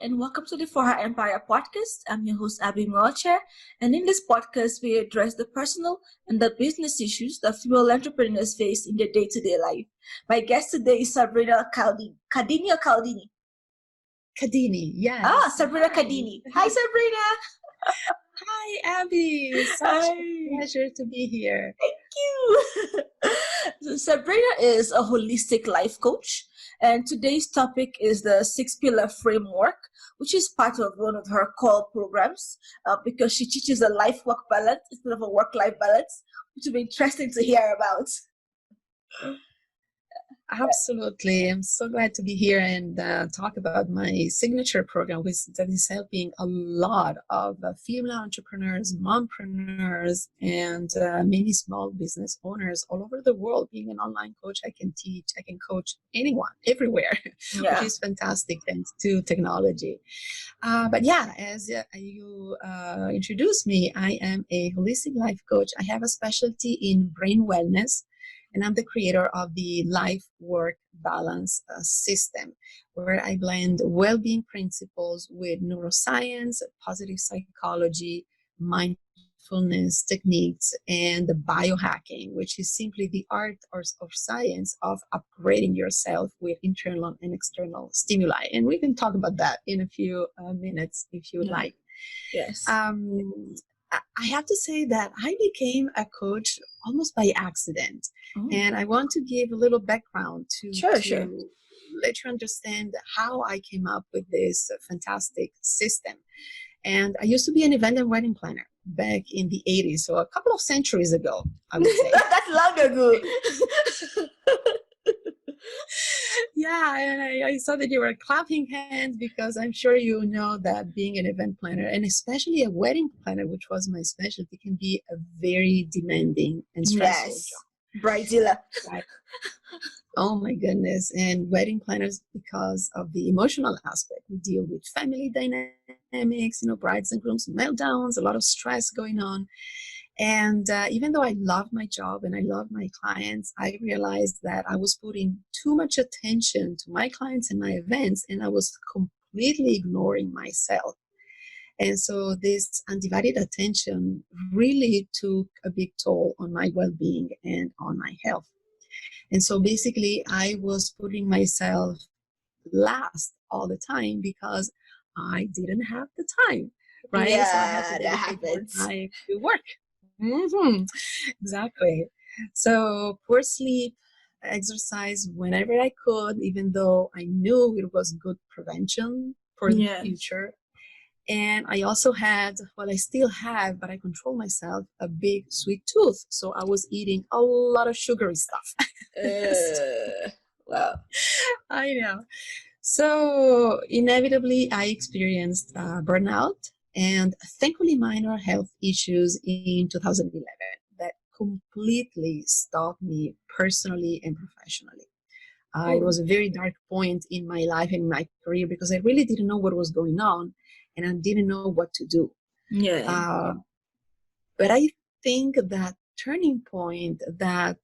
and welcome to the For Her Empire podcast. I'm your host, Abby Melcher, and in this podcast, we address the personal and the business issues that female entrepreneurs face in their day-to-day life. My guest today is Sabrina Cadini or Caldini? Cadini, yes. Sabrina Cadini. Hi, Sabrina. Hi, Abby. Such a pleasure to be here. Thank you. So Sabrina is a holistic life coach, and today's topic is the 6-pillar framework, which is part of one of her core programs because she teaches a life-work balance instead of a work-life balance, which will be interesting to hear about. Absolutely. I'm so glad to be here and talk about my signature program, that is helping a lot of female entrepreneurs, mompreneurs, and many small business owners all over the world. Being an online coach, I can coach anyone, everywhere, which is fantastic thanks to technology. But yeah, as you introduced me, I am a holistic life coach. I have a specialty in brain wellness. And I'm the creator of the life-work balance system, where I blend well-being principles with neuroscience, positive psychology, mindfulness techniques, and the biohacking, which is simply the art or science of upgrading yourself with internal and external stimuli. And we can talk about that in a few minutes if you would like. Yes. I have to say that I became a coach almost by accident. And I want to give a little background to let you understand how I came up with this fantastic system. And I used to be an event and wedding planner back in the 80s, so a couple of centuries ago, I would say. That's long ago. Yeah, and I saw that you were clapping hands because I'm sure you know that being an event planner, and especially a wedding planner, which was my specialty, can be a very demanding and stressful job. Bridezilla. Right. Oh my goodness. And wedding planners, because of the emotional aspect, we deal with family dynamics, brides and grooms meltdowns, a lot of stress going on. And even though I love my job and I love my clients, I realized that I was putting too much attention to my clients and my events, and I was completely ignoring myself. And so this undivided attention really took a big toll on my well-being and on my health. And so basically, I was putting myself last all the time because I didn't have the time, right? Yeah, so I had to that happens. Time to work. Exactly. So poor sleep, exercise whenever I could, even though I knew it was good prevention for the future. And I also had, I still have, but I control myself, a big sweet tooth. So I was eating a lot of sugary stuff. Wow. I know. So inevitably, I experienced burnout and thankfully minor health issues in 2011 that completely stopped me personally and professionally. It was a very dark point in my life and my career because I really didn't know what was going on and I didn't know what to do. But I think that turning point, that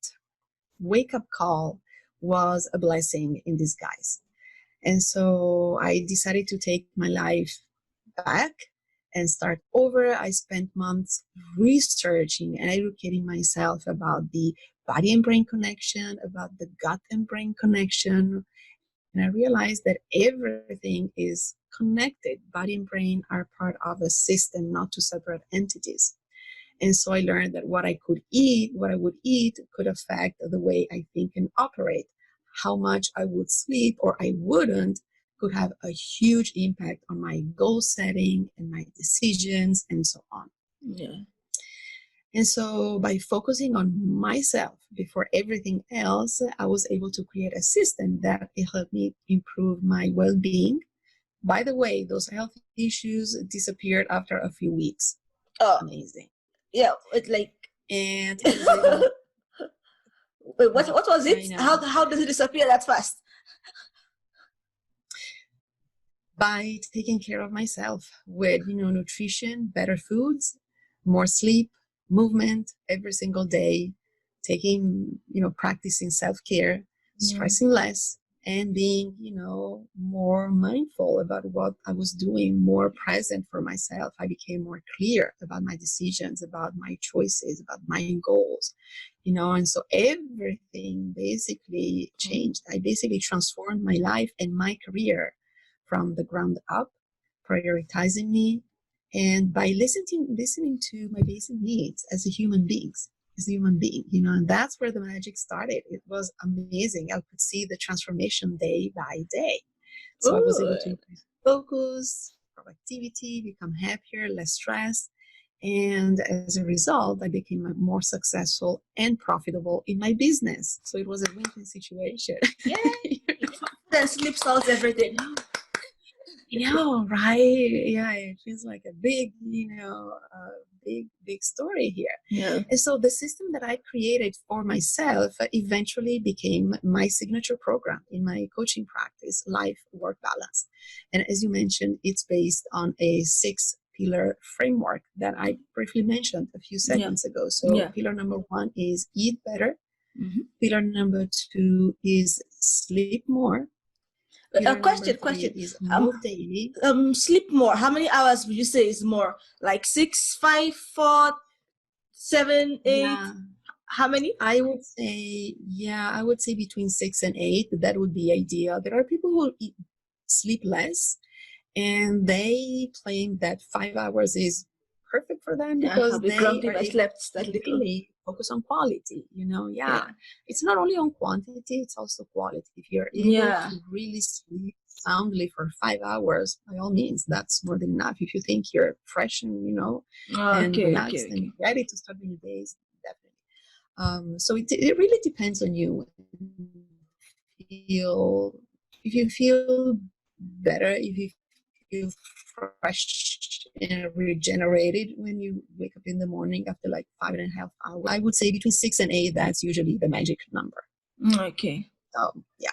wake-up call, was a blessing in disguise. And so I decided to take my life back and start over. I spent months researching and educating myself about the body and brain connection, about the gut and brain connection. And I realized that everything is connected. Body and brain are part of a system, not two separate entities. And so I learned that what I would eat could affect the way I think and operate. How much I would sleep or I wouldn't could have a huge impact on my goal setting and my decisions and so on. And so by focusing on myself before everything else, I was able to create a system that helped me improve my well-being. By the way, those health issues disappeared after a few weeks. Amazing. Yeah, it's like... And wait, what was it? How does it disappear that fast? By taking care of myself with, nutrition, better foods, more sleep, movement every single day, practicing self-care, stressing less, and being, more mindful about what I was doing, more present for myself. I became more clear about my decisions, about my choices, about my goals, and so everything basically changed. I basically transformed my life and my career from the ground up, prioritizing me, and by listening to my basic needs as a human being, and that's where the magic started. It was amazing. I could see the transformation day by day. So I was able to Good. increase focus, productivity, become happier, less stressed. And as a result, I became more successful and profitable in my business. So it was a win-win situation. Yay! That sleep solves everything. Right? Yeah, it feels like a big, big story here. Yeah. And so the system that I created for myself eventually became my signature program in my coaching practice, Life Work Balance. And as you mentioned, it's based on a 6-pillar framework that I briefly mentioned a few seconds ago. So pillar number 1 is eat better. Mm-hmm. Pillar number 2 is sleep more. A question. Is move daily. Sleep more. How many hours would you say is more? Like 6, 5, 4, 7, 8? Yeah. How many? I would say between 6 and 8. That would be ideal. There are people who sleep less, and they claim that 5 hours is perfect for them because they are able to really focus on quality. It's not only on quantity, it's also quality. If you're able to really sleep soundly for 5 hours, by all means, that's more than enough. If you think you're fresh and and relaxed and ready to start the days, definitely. So it really depends on you. If you feel better, if you feel fresh and regenerated when you wake up in the morning after like 5.5 hours, I would say between 6 and 8, that's usually the magic number. Okay. So yeah.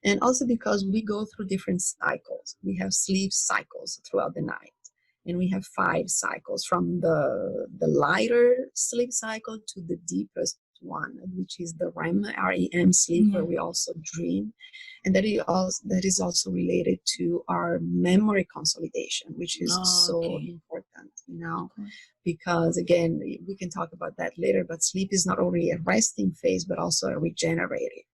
And also because we go through different cycles. We have sleep cycles throughout the night. And we have 5 cycles, from the lighter sleep cycle to the deepest one, which is the REM sleep, where we also dream. And that is also related to our memory consolidation, which is so important, because again, we can talk about that later, but sleep is not only a resting phase, but also a regenerative.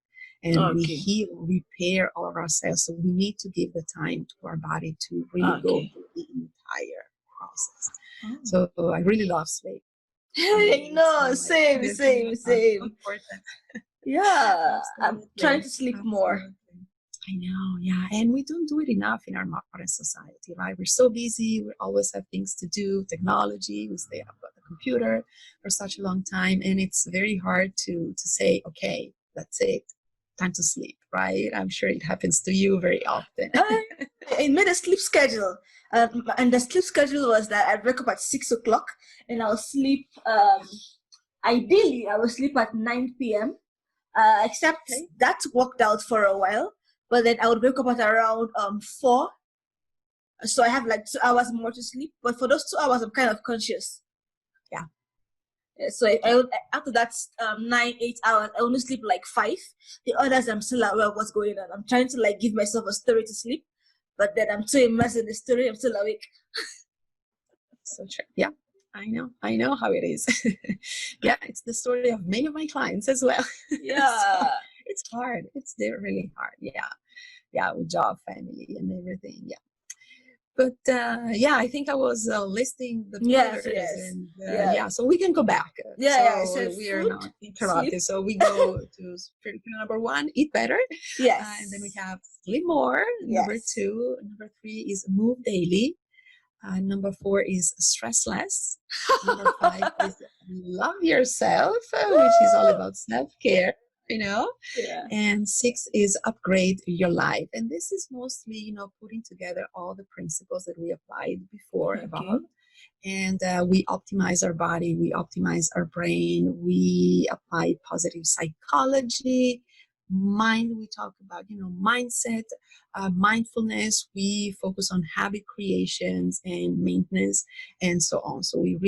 And we heal, repair all of our cells. So we need to give the time to our body to really go through the entire process. So I really love sleep. Same. Yeah, I'm trying to sleep more. I know, yeah. And we don't do it enough in our modern society, right? We're so busy. We always have things to do, technology. We stay up at the computer for such a long time. And it's very hard to say, okay, that's it. Time to sleep, right? I'm sure it happens to you very often. I made a sleep schedule. And the sleep schedule was that I'd wake up at 6 o'clock and I'll sleep, ideally, I will sleep at 9 p.m. Except that worked out for a while. But then I would wake up at around 4. So I have like 2 hours more to sleep. But for those 2 hours, I'm kind of conscious. Yeah. So after that 9-8 hours, I only sleep like 5. The others, I'm still aware of what's going on. I'm trying to like give myself a story to sleep, but then I'm too immersed in the story. I'm still awake. So true. Yeah, I know how it is. Yeah, it's the story of many of my clients as well. Yeah. So it's hard. They're really hard. Yeah, with job, family, and everything. Yeah. But I think I was listing the pillars. And so we can go back. So we are not interrupted. Sleep. So we go to pillar number 1, eat better. Yes. And then we have sleep more. Number 2. Number 3 is move daily. Number 4 is stress less. Number 5 is love yourself, which is all about self-care. And 6 is upgrade your life. And this is mostly, putting together all the principles that we applied before above. And we optimize our body, we optimize our brain, we apply positive psychology, we talk about, mindset, mindfulness, we focus on habit creations and maintenance, and so on. So I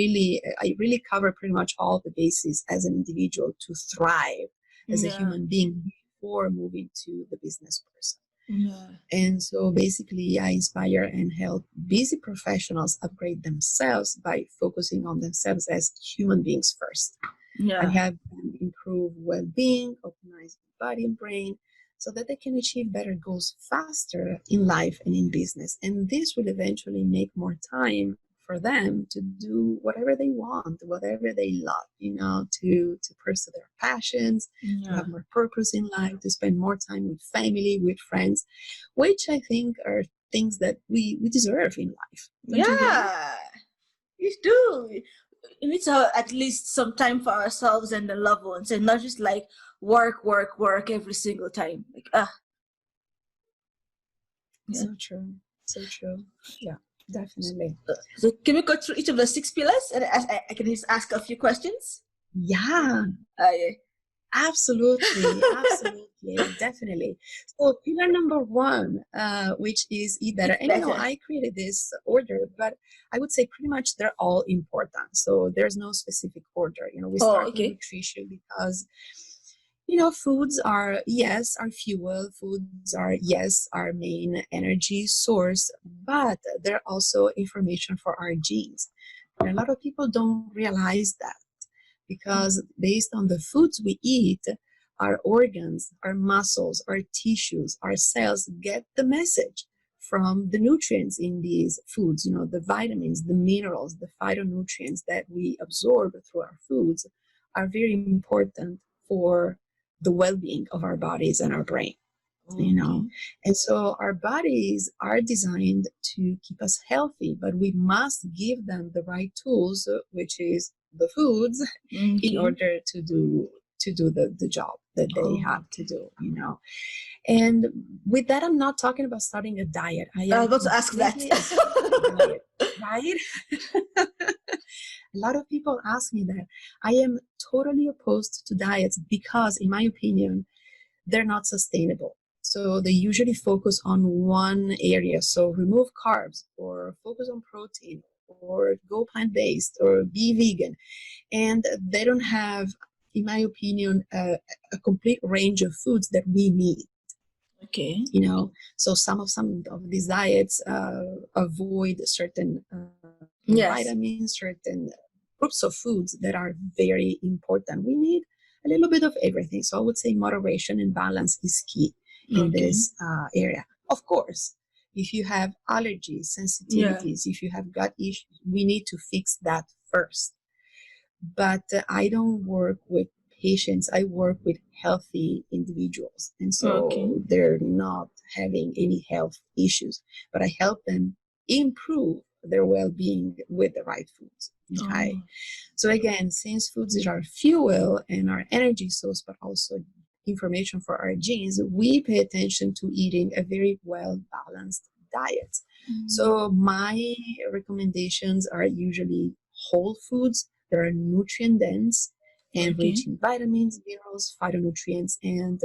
really cover pretty much all the bases as an individual to thrive as a human being, before moving to the business person. Yeah. And so basically, I inspire and help busy professionals upgrade themselves by focusing on themselves as human beings first. I Yeah. have them improve well-being, optimize body and brain, so that they can achieve better goals faster in life and in business. And this will eventually make more time for them to do whatever they want, whatever they love, to pursue their passions, to Yeah. have more purpose in life, to spend more time with family, with friends, which I think are things that we deserve in life. Don't you agree? Yeah. You do. We need to have at least some time for ourselves and the loved ones, and not just like work, work, work every single time. Like, yeah. So true. So true. Yeah, definitely. So can we go through each of the 6 pillars, and I can just ask a few questions? Yeah, Yeah. absolutely. Absolutely. Definitely. So pillar number one, which is eat better. Eat And better. I created this order, but I would say pretty much they're all important. So there's no specific order. We Oh, start with okay. nutrition because foods are, yes, our fuel, foods are, yes, our main energy source, but they're also information for our genes. And a lot of people don't realize that, because based on the foods we eat, our organs, our muscles, our tissues, our cells get the message from the nutrients in these foods. The vitamins, the minerals, the phytonutrients that we absorb through our foods are very important for the well-being of our bodies and our brain. Okay. And so our bodies are designed to keep us healthy, but we must give them the right tools, which is the foods, in Okay. order to do the job that they Oh, have to do. And with that, I'm not talking about starting a diet. I I was am about to ask that. completely against diet, right? A lot of people ask me that. I am totally opposed to diets because, in my opinion, they're not sustainable. So they usually focus on one area. So remove carbs, or focus on protein, or go plant-based, or be vegan. And they don't have, in my opinion, a complete range of foods that we need. Okay. So some of these diets avoid certain Yes. vitamins, certain groups of foods that are very important. We need a little bit of everything. So I would say moderation and balance is key in Okay. this area. Of course, if you have allergies, Yeah. sensitivities, if you have gut issues, we need to fix that first. But I don't work with patients. I work with healthy individuals. And Okay. so they're not having any health issues, but I help them improve their well-being with the right foods. Okay. Oh. So again, since foods is our fuel and our energy source, but also information for our genes, we pay attention to eating a very well-balanced diet. So my recommendations are usually whole foods that are nutrient dense and Okay. rich in vitamins, minerals, phytonutrients, and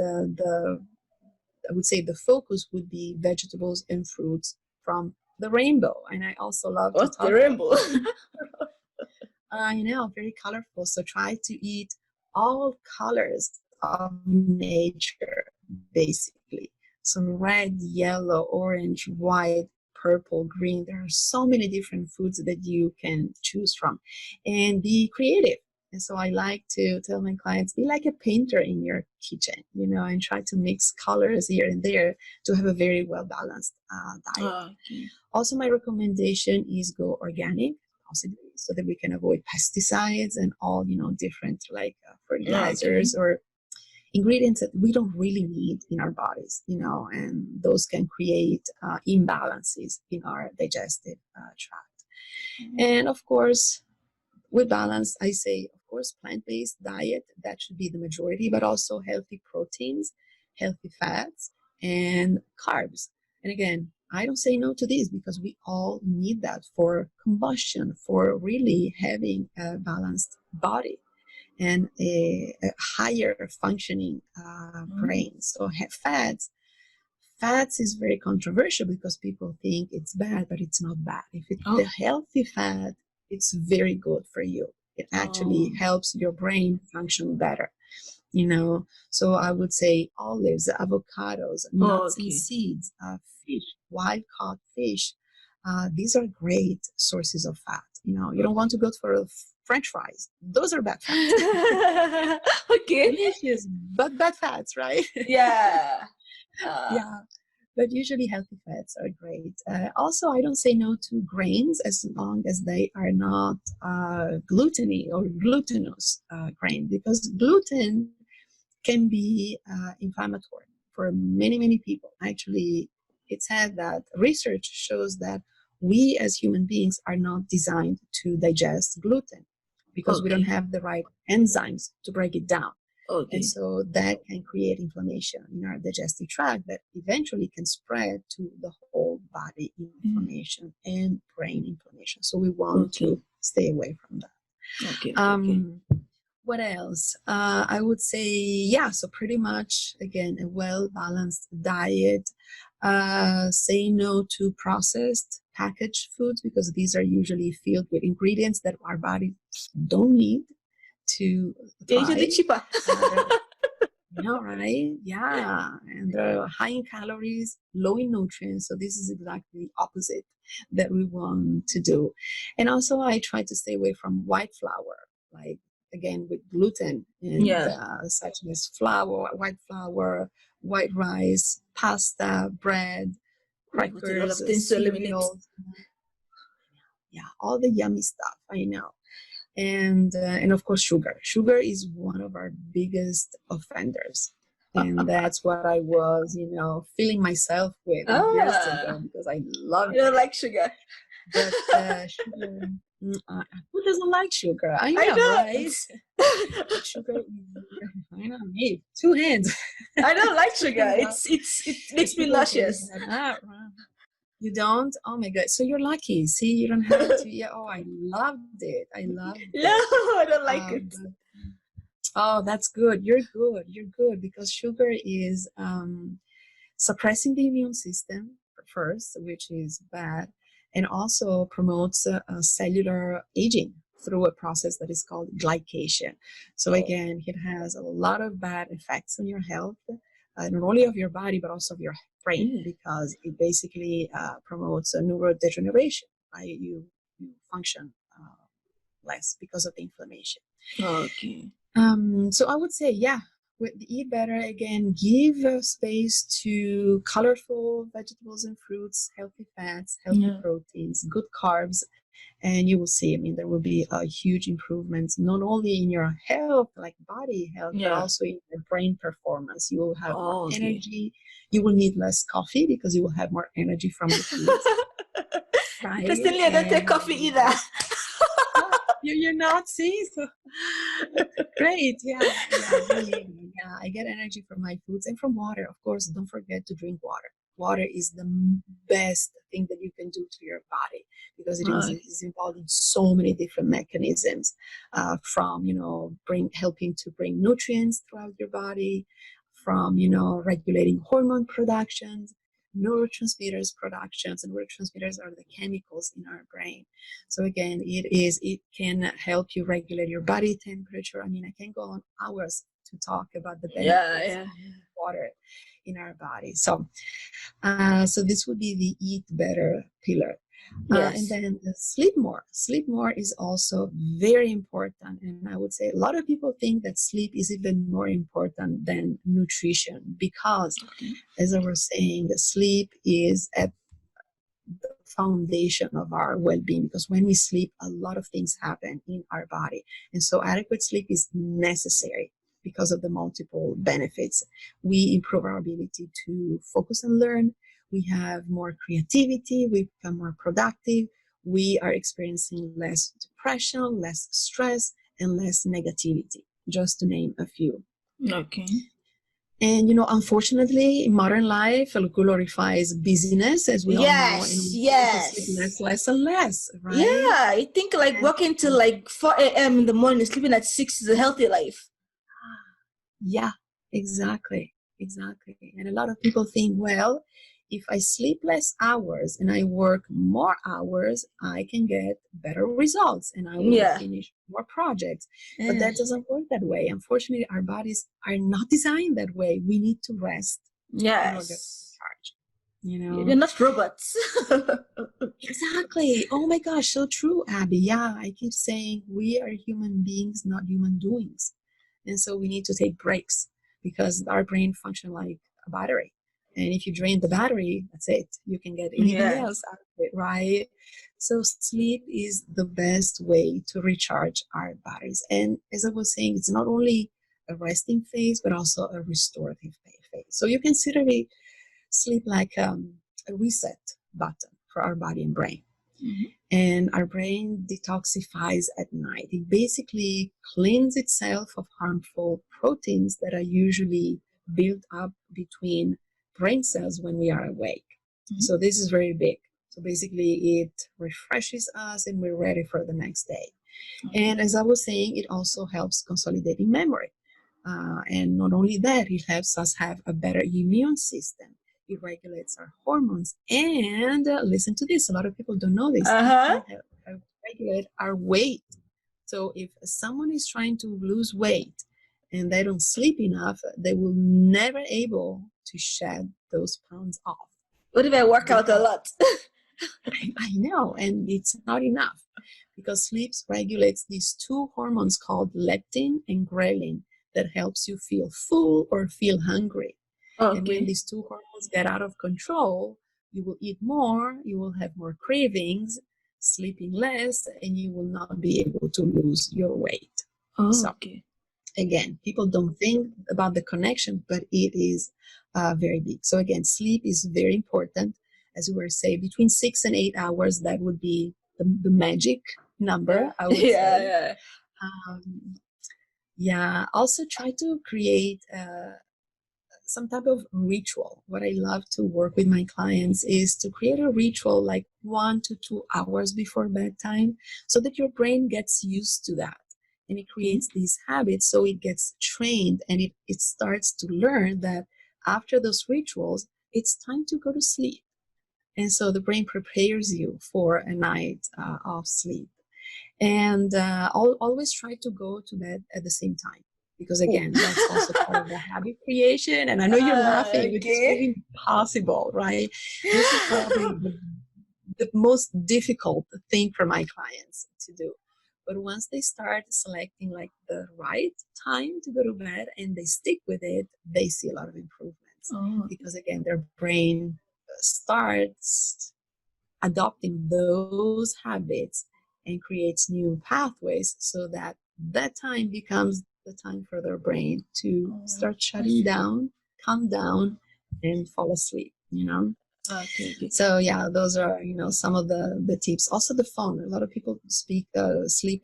I would say the focus would be vegetables and fruits from the rainbow. And I also love to What's the talk about rainbow? this. Very colorful. So try to eat all colors of nature, basically. So red, yellow, orange, white, purple, green. There are so many different foods that you can choose from, and be creative. And so I like to tell my clients, be like a painter in your kitchen, and try to mix colors here and there to have a very well balanced diet. Okay. Also, my recommendation is go organic, possibly, so that we can avoid pesticides and all, different like Okay. fertilizers or ingredients that we don't really need in our bodies, and those can create imbalances in our digestive tract. And of course, with balance, I say, of course, plant-based diet, that should be the majority, but also healthy proteins, healthy fats, and carbs. And again, I don't say no to these because we all need that for combustion, for really having a balanced body and a higher functioning brain. So fats is very controversial because people think it's bad, but it's not bad. If it's the Oh. healthy fat, it's very good for you. It Oh. actually helps your brain function better. So I would say olives, avocados, nuts and Okay. seeds, fish, wild caught fish. These are great sources of fat. You don't want to go for French fries. Those are bad fats. Okay. Delicious, but bad fats, right? Yeah. Yeah. But usually healthy fats are great. Also, I don't say no to grains as long as they are not gluteny or glutinous grain, because gluten can be inflammatory for many, many people. Actually, it's said that research shows that we as human beings are not designed to digest gluten because we don't Okay. have the right enzymes to break it down. And Okay. so that can create inflammation in our digestive tract that eventually can spread to the whole body inflammation and brain inflammation. So we want Okay. to stay away from that. Okay. Okay. What else? I would say, yeah, so pretty much, again, a well-balanced diet. Say no to processed packaged foods because these are usually filled with ingredients that our bodies don't need to They're usually thrive. cheaper. Right? Yeah. And they're high in calories, low in nutrients. So this is exactly the opposite that we want to do. And also I try to stay away from white flour, like again with gluten and Yeah. such as white flour, white rice, pasta, bread, We put a lot crackers, of things to eliminate. cereals. Yeah, all the yummy stuff. I know. And of course sugar. Sugar is one of our biggest offenders, and that's what I was filling myself with years ago Ah, because I loved you don't it. like sugar. But sugar, who doesn't like sugar? I I know, know, right? it's But sugar is, I know, me, two hands. I don't like Two sugar. hands up. It But makes me people say nauseous. that. You don't? Oh my God. So you're lucky. See, you don't have to. Yeah. Oh, I loved it. I loved No, it. I don't like it. But oh, that's good. You're good. You're good because sugar is suppressing the immune system first, which is bad, and also promotes cellular aging through a process that is called glycation. So Oh. again, it has a lot of bad effects on your health, not only of your body but also of your brain, Yeah. because it basically promotes a neurodegeneration. Right? You function less because of the inflammation. Okay. So I would say, yeah, eat better. Again, give space to colorful vegetables and fruits, healthy fats, healthy Yeah. proteins, good carbs, and you will see. I mean, there will be a huge improvement not only in your health, like body health, but Yeah. also in your brain performance. You will have more Oh, okay. energy. You will need less coffee because you will have more energy from the foods, right? Interestingly, I don't take coffee either. You're not, see? So great. Yeah. I get energy from my foods and from water. Of course, don't forget to drink water. Water is the best thing that you can do to your body because it is involved in so many different mechanisms, from helping to bring nutrients throughout your body, from regulating hormone productions, neurotransmitters productions, and neurotransmitters are the chemicals in our brain. So again, it can help you regulate your body temperature. I mean, I can go on hours to talk about the Yeah, benefits yeah. of water in our body. So this would be the eat better pillar. And Yes. then the sleep more. Sleep more is also very important. And I would say a lot of people think that sleep is even more important than nutrition because, as I was saying, the sleep is at the foundation of our well-being, because when we sleep a lot of things happen in our body, and so adequate sleep is necessary because of the multiple benefits. We improve our ability to focus and learn, we have more creativity, we become more productive, we are experiencing less depression, less stress, and less negativity, just to name a few. Okay. And, unfortunately, modern life glorifies busyness, as we all know, and Yes, we tend to sleep yes. less and less, right? Yeah, I think like And working till like 4 a.m. in the morning, sleeping at 6 is a healthy life. yeah, exactly. And a lot of people think, well, if I sleep less hours and I work more hours, I can get better results and I will Yeah. finish more projects. But Yeah. that doesn't work that way. Unfortunately, our bodies are not designed that way. We need to rest in order to Yes. charge. You You're know, not robots. exactly. Oh my gosh, so true, Abby. Yeah, I keep saying we are human beings, not human doings. And so we need to take breaks because our brain functions like a battery. And if you drain the battery, that's it. You can get anything Yeah. else out of it, right? So sleep is the best way to recharge our batteries. And as I was saying, it's not only a resting phase, but also a restorative phase. So you consider it sleep like a reset button for our body and brain. Mm-hmm. And our brain detoxifies at night. It basically cleans itself of harmful proteins that are usually built up between brain cells when we are awake. Mm-hmm. So this is very big. So basically it refreshes us and we're ready for the next day. Okay. And as I was saying, it also helps consolidating memory. And not only that, it helps us have a better immune system. It regulates our hormones. And listen to this, a lot of people don't know this. It Uh-huh. can help regulate our weight. So if someone is trying to lose weight and they don't sleep enough, they will never able to shed those pounds off. What if I work out a Because lot? I know, and it's not enough because sleep regulates these two hormones called leptin and ghrelin that helps you feel full or feel hungry. And when Okay. these two hormones get out of control, you will eat more, you will have more cravings, sleeping less, and you will not be able to lose your weight. Oh, So okay. again, people don't think about the connection, but it is very big. So again, sleep is very important. As we were saying, between 6 and 8 hours, that would be the magic number, I would Yeah, say. yeah. Um, yeah, also try to create some type of ritual. What I love to work with my clients is to create a ritual like 1 to 2 hours before bedtime so that your brain gets used to that. And it Okay. creates these habits so it gets trained and it starts to learn that after those rituals, it's time to go to sleep. And so the brain prepares you for a night of sleep. And always try to go to bed at the same time because Oh. again that's also part of the habit creation. And I know you're laughing, which is Okay. really impossible, right? This is probably the most difficult thing for my clients to do. But once they start selecting like the right time to go to bed and they stick with it, they see a lot of improvements Oh. because again their brain starts adopting those habits and creates new pathways so that that time becomes the time for their brain to Oh, start that's shutting really down, calm down, and fall asleep, you know? okay. Okay. So yeah, those are, some of the tips. Also the phone. A lot of people sleep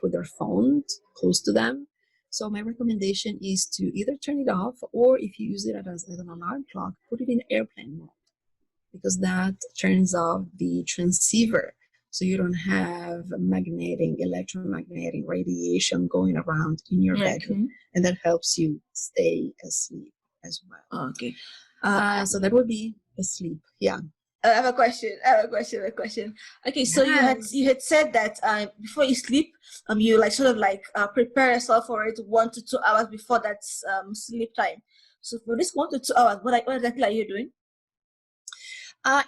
with their phone close to them. So my recommendation is to either turn it off or if you use it as an alarm clock, put it in airplane mode because that turns off the transceiver so you don't have electromagnetic radiation going around in your bedroom, Okay. and that helps you stay asleep as well. Okay. So that would be asleep. Yeah. I have a question. I have a question. A question. Okay, so you Yes. had said that before you sleep, you like sort of like prepare yourself for it 1 to 2 hours before that's sleep time. So for this 1 to 2 hours, what exactly are you doing?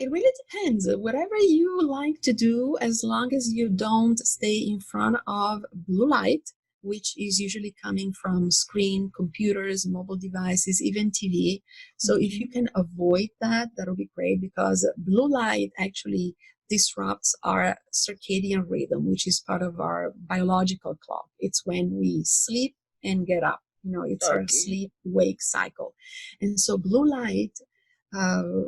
It really depends. Whatever you like to do, as long as you don't stay in front of blue light, which is usually coming from screen, computers, mobile devices, even TV. So if Okay. you can avoid that, that'll be great because blue light actually disrupts our circadian rhythm, which is part of our biological clock. It's when we sleep and get up. It's our Okay. sleep wake cycle. And so blue light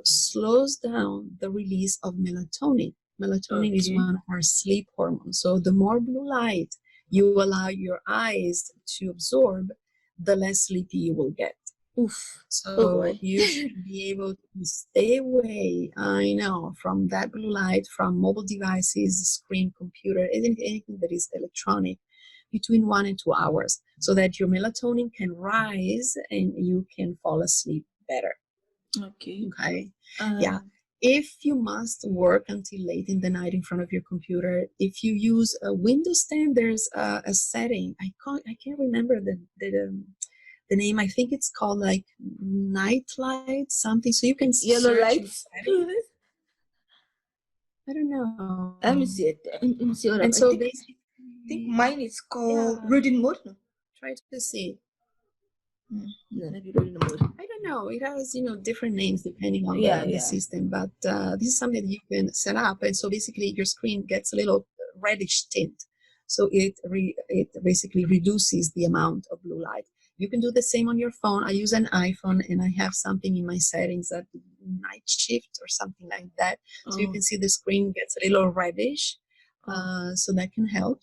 slows down the release of melatonin. Melatonin is Okay. one of our sleep hormones. So the more blue light you allow your eyes to absorb, the less sleepy you will get. Oof. Oh So boy. you should be able to stay away, I know, from that blue light, from mobile devices, screen, computer, anything that is electronic between 1 and 2 hours so that your melatonin can rise and you can fall asleep better. Okay. Okay. Yeah. Um. if you must work until late in the night in front of your computer, if you use a Windows 10, there's a setting. I can't remember the name. I think it's called like night light something. So you can Yellow search in lights. settings. I don't know. Let me see it. Let me see what And I so think basically, mine is called yeah, reading mode. No, try to see. no, maybe reading mode. I don't know. It has, different names depending on Yeah, the yeah. system, but this is something that you can set up. And so basically your screen gets a little reddish tint. So it basically reduces the amount of blue light. You can do the same on your phone. I use an iPhone and I have something in my settings that night shift or something like that. So you Oh, can see the screen gets a little reddish. oh, So that can help.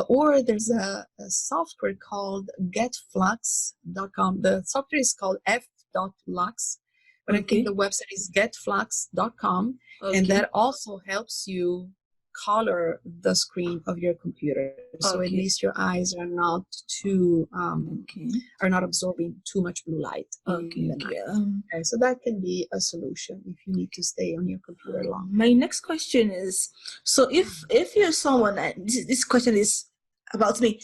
Or there's a software called getflux.com. The software is called f.lux, but I think okay, the website is getflux.com, and okay, that also helps you color the screen of your computer. So at okay, least your eyes are not too okay, are not absorbing too much blue light in okay, the okay. night. Okay, so that can be a solution if you need to stay on your computer long. My next question is: so if you're someone, and this question is about me,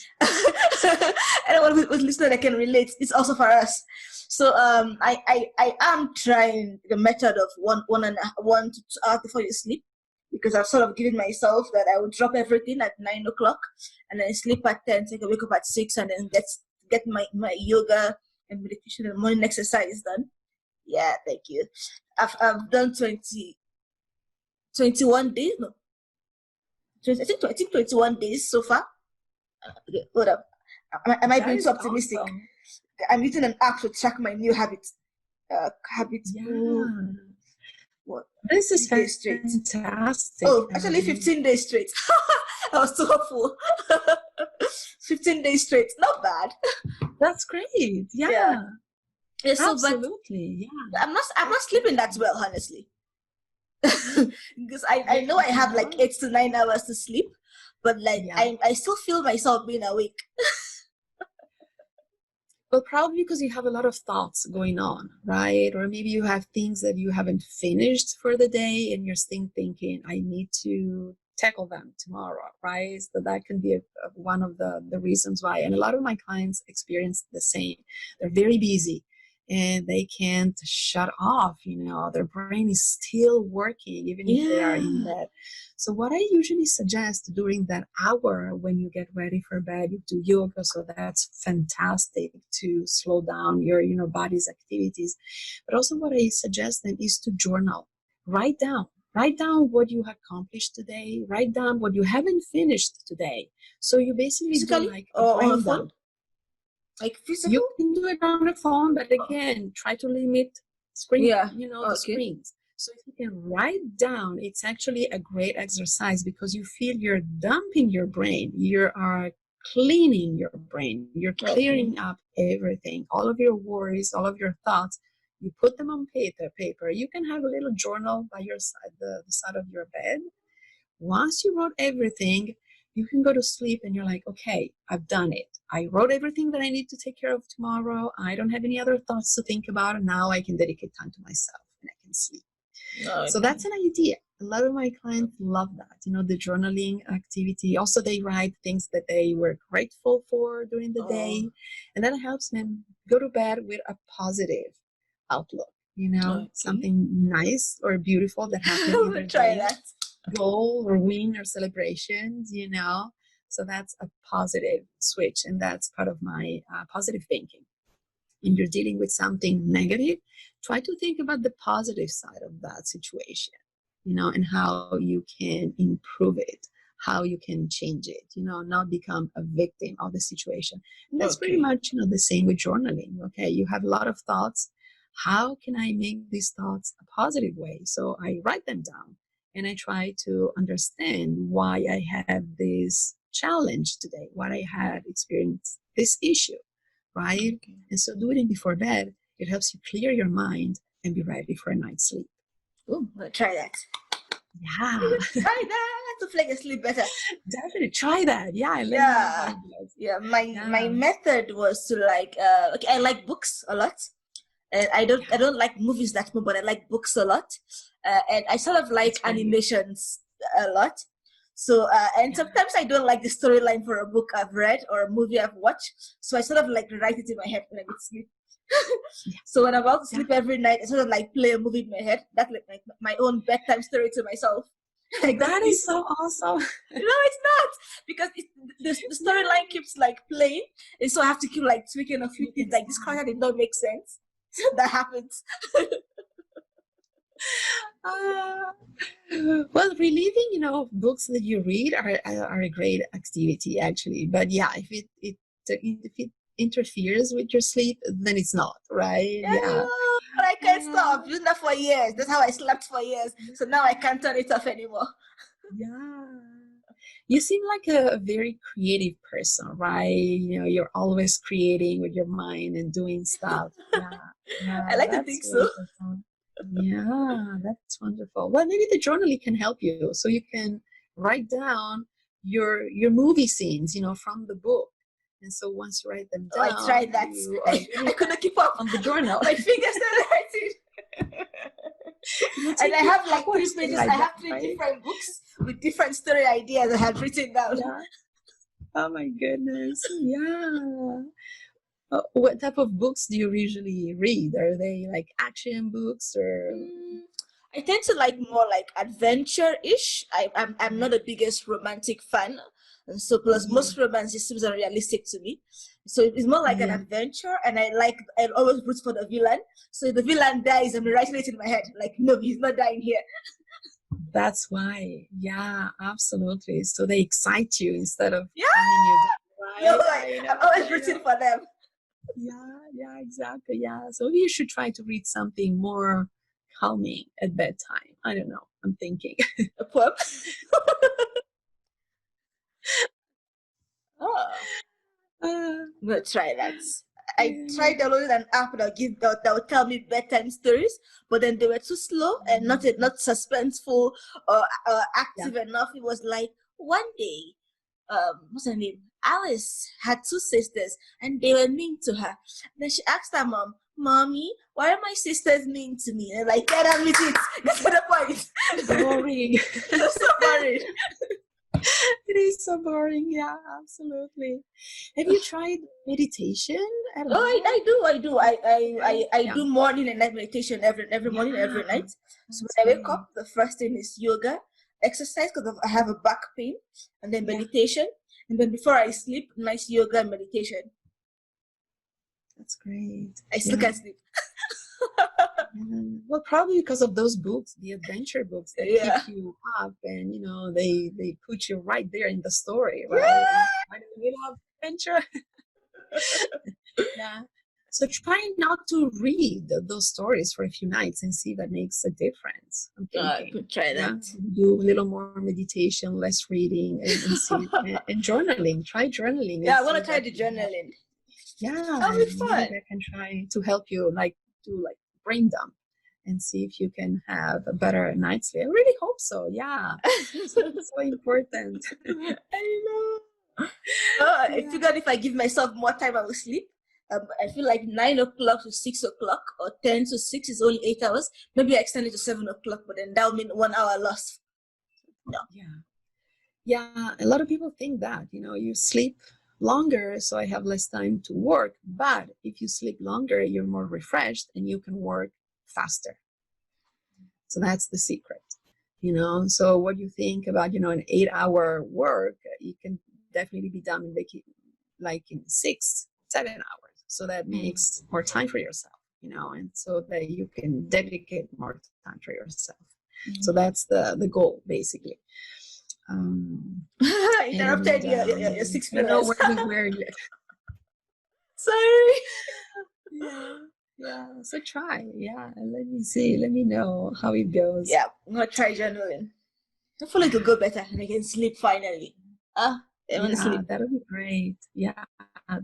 anyone with listener that can relate, it's also for us. So I am trying the method of 1 to 2 hours before you sleep, because I've sort of given myself that I would drop everything at 9 o'clock and then sleep at 10, take a wake up at 6, and then get my yoga and meditation and morning exercise done. Yeah, thank you. I've done 21 days. No, 20, I think 21 days so far. Okay, hold up. Am I That being too is optimistic? awesome. I'm using an app to track my new habits. Habits. Oh, Yeah, what? this is 3 days straight. fantastic. Oh, actually, 15 days straight. I was too hopeful. 15 days straight. Not bad. That's great. Yeah. Yeah, Yeah. So, but absolutely. Yeah, I'm not that's sleeping that great. well, honestly. Because I know I You're have like not? 8 to 9 hours to sleep, but like Yeah. I still feel myself being awake. Well, probably because you have a lot of thoughts going on, right? Or maybe you have things that you haven't finished for the day and you're still thinking, I need to tackle them tomorrow, right? So that can be one of the reasons why. And a lot of my clients experience the same. They're very busy and they can't shut off, their brain is still working even if they are in Yeah. bed. So what I usually suggest during that hour when you get ready for bed, you do yoga, so that's fantastic to slow down your, body's activities. But also what I suggest then is to journal. Write down. Write down what you accomplished today. Write down what you haven't finished today. So you basically do Physically like a or on a brain phone? dump. Like physical? You can do it on the phone, but Oh, again, try to limit yeah. the Okay. screens. So if you can write down, it's actually a great exercise because you feel you're dumping your brain. You are cleaning your brain. You're Okay. clearing up everything, all of your worries, all of your thoughts. You put them on paper. You can have a little journal by your side, the side of your bed. Once you wrote everything, you can go to sleep and you're like, okay, I've done it. I wrote everything that I need to take care of tomorrow. I don't have any other thoughts to think about. And now I can dedicate time to myself and I can sleep. So Okay. that's an idea. A lot of my clients love that, the journaling activity. Also, they write things that they were grateful for during the Oh, day. And that helps them go to bed with a positive outlook, okay. something nice or beautiful that happened I'm in gonna their try day, that. goal or win or celebrations. So that's a positive switch. And that's part of my positive thinking. When you're dealing with something negative, try to think about the positive side of that situation, and how you can improve it, how you can change it, not become a victim of the situation. And that's pretty Okay. much, the same with journaling. Okay, you have a lot of thoughts. How can I make these thoughts a positive way? So I write them down and I try to understand why I had this challenge today, why I had experienced this issue, right? Okay. And so doing it before bed, it helps you clear your mind and be ready for a night's sleep. Oh, I'm gonna try that. Yeah, Try that to make sleep better. definitely try that. Yeah, and let me know how Yeah. it goes. Yeah. My Yeah, method was to like okay, I like books a lot. And I don't like movies that much, but I like books a lot. And I sort of like That's right. animations a lot. So and Yeah. sometimes I don't like the storyline for a book I've read or a movie I've watched. So I sort of like write it in my head when I go to sleep. Yeah. So when I'm about to Yeah. sleep every night, I sort of like play a movie in my head. That's like my own bedtime story to myself. I go That sleep. is so awesome. No, it's not, because the storyline Yeah. keeps like playing, and so I have to keep like tweaking a few things. Like this character did not make sense. So that happens. Uh, well, reliving, books that you read are a great activity actually. But yeah, if it interferes with your sleep, then it's not, right? Yeah, Yeah. but I can't Yeah. stop. Doing that for years. That's how I slept for years. So now I can't turn it off anymore. Yeah. You seem like a very creative person, right? You're always creating with your mind and doing stuff. Yeah. I Yeah, like to that's think so. wonderful. Yeah, that's wonderful. Well, maybe the journaling can help you, so you can write down your movie scenes, from the book. And so once you write them Oh, I down, tried that. you are I really couldn't keep up. on the journal. My fingers started hurting. It will And take I you have like three hours to pages. I write that, have three right? different books with different story ideas I had written down. Yeah. Oh my goodness. Yeah. What type of books do you usually read? Are they like action books or? I tend to like more like adventure-ish. I'm not the biggest romantic fan, and so plus Yeah. most romance just seems unrealistic to me. So it's more like an Yeah. adventure, and I always root for the villain. So if the villain dies, I'm writing it in my head like, no, he's not dying here. That's why. Yeah, absolutely. So they excite you instead of Yeah, calming you no, down, right? I'm always rooting for them. Yeah, yeah, exactly. Yeah. So you should try to read something more calming at bedtime. I don't know. I'm thinking. A poem. Oh, Uh, I'm gonna try that. I yeah. tried downloading an app that would tell me bedtime stories, but then they were too slow and not suspenseful or Yeah. active enough. It was like one day, what's her name? Alice had two sisters, and they were mean to her. Then she asked her mom, "Mommy, why are my sisters mean to me?" And like, get on with it. That's the point. Boring. So boring. It is so boring. Yeah, absolutely. Have you tried meditation at Oh, all? I do. I Yeah. do morning and night meditation every morning, every Yeah, night. So that's when I wake great. up, the first thing is yoga, exercise because I have a back pain, and then Yeah, meditation, and then before I sleep, nice yoga and meditation. that's great. I still Yeah. can't sleep. Well, probably because of those books, the adventure books that keep Yeah, you up, and they put you right there in the story, right? yeah. Right in the middle of the adventure. Yeah. So try not to read those stories for a few nights and see if that makes a difference. I'm I thinking. could try Yeah. that. Do a little more meditation, less reading, and see and journaling. Try journaling Yeah, and I want see to if try that the can help. journaling. That'll Yeah, be maybe fun. that can try to help you like do like brain dump and see if you can have a better night's sleep. I really hope so. Yeah. It's so important. I know. I Yeah. figured if I give myself more time, I will sleep. I feel like 9 o'clock to 6 o'clock or 10 to 6 is only 8 hours. Maybe I extend it to 7 o'clock, but then that will mean 1 hour lost. No. Yeah. Yeah. A lot of people think that, you sleep longer, so I have less time to work. But if you sleep longer, you're more refreshed and you can work faster. So that's the secret. So what you think about, an 8-hour work, it can definitely be done in like in 6, 7 hours. So that makes more time for yourself, and so that you can dedicate more time for yourself. So that's the goal, basically. Interrupted And your six I don't know pillars. where we were. Sorry. Yeah, yeah. So try, yeah, and let me see. Let me know how it goes. Yeah, I'm gonna try journaling. Hopefully it'll go better and I can sleep finally. I want to Yeah, sleep. that'll be great. Yeah,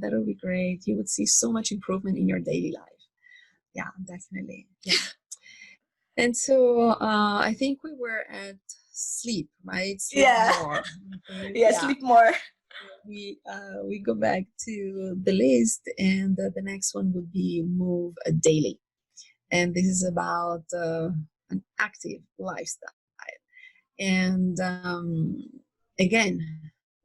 that'll be great. You would see so much improvement in your daily life. Yeah, definitely. Yeah. And so I think we were at sleep, right? Sleep Yeah. more. Okay. Yeah, Yeah. sleep more. We go back to the list, and the next one would be move daily. And this is about an active lifestyle. And again,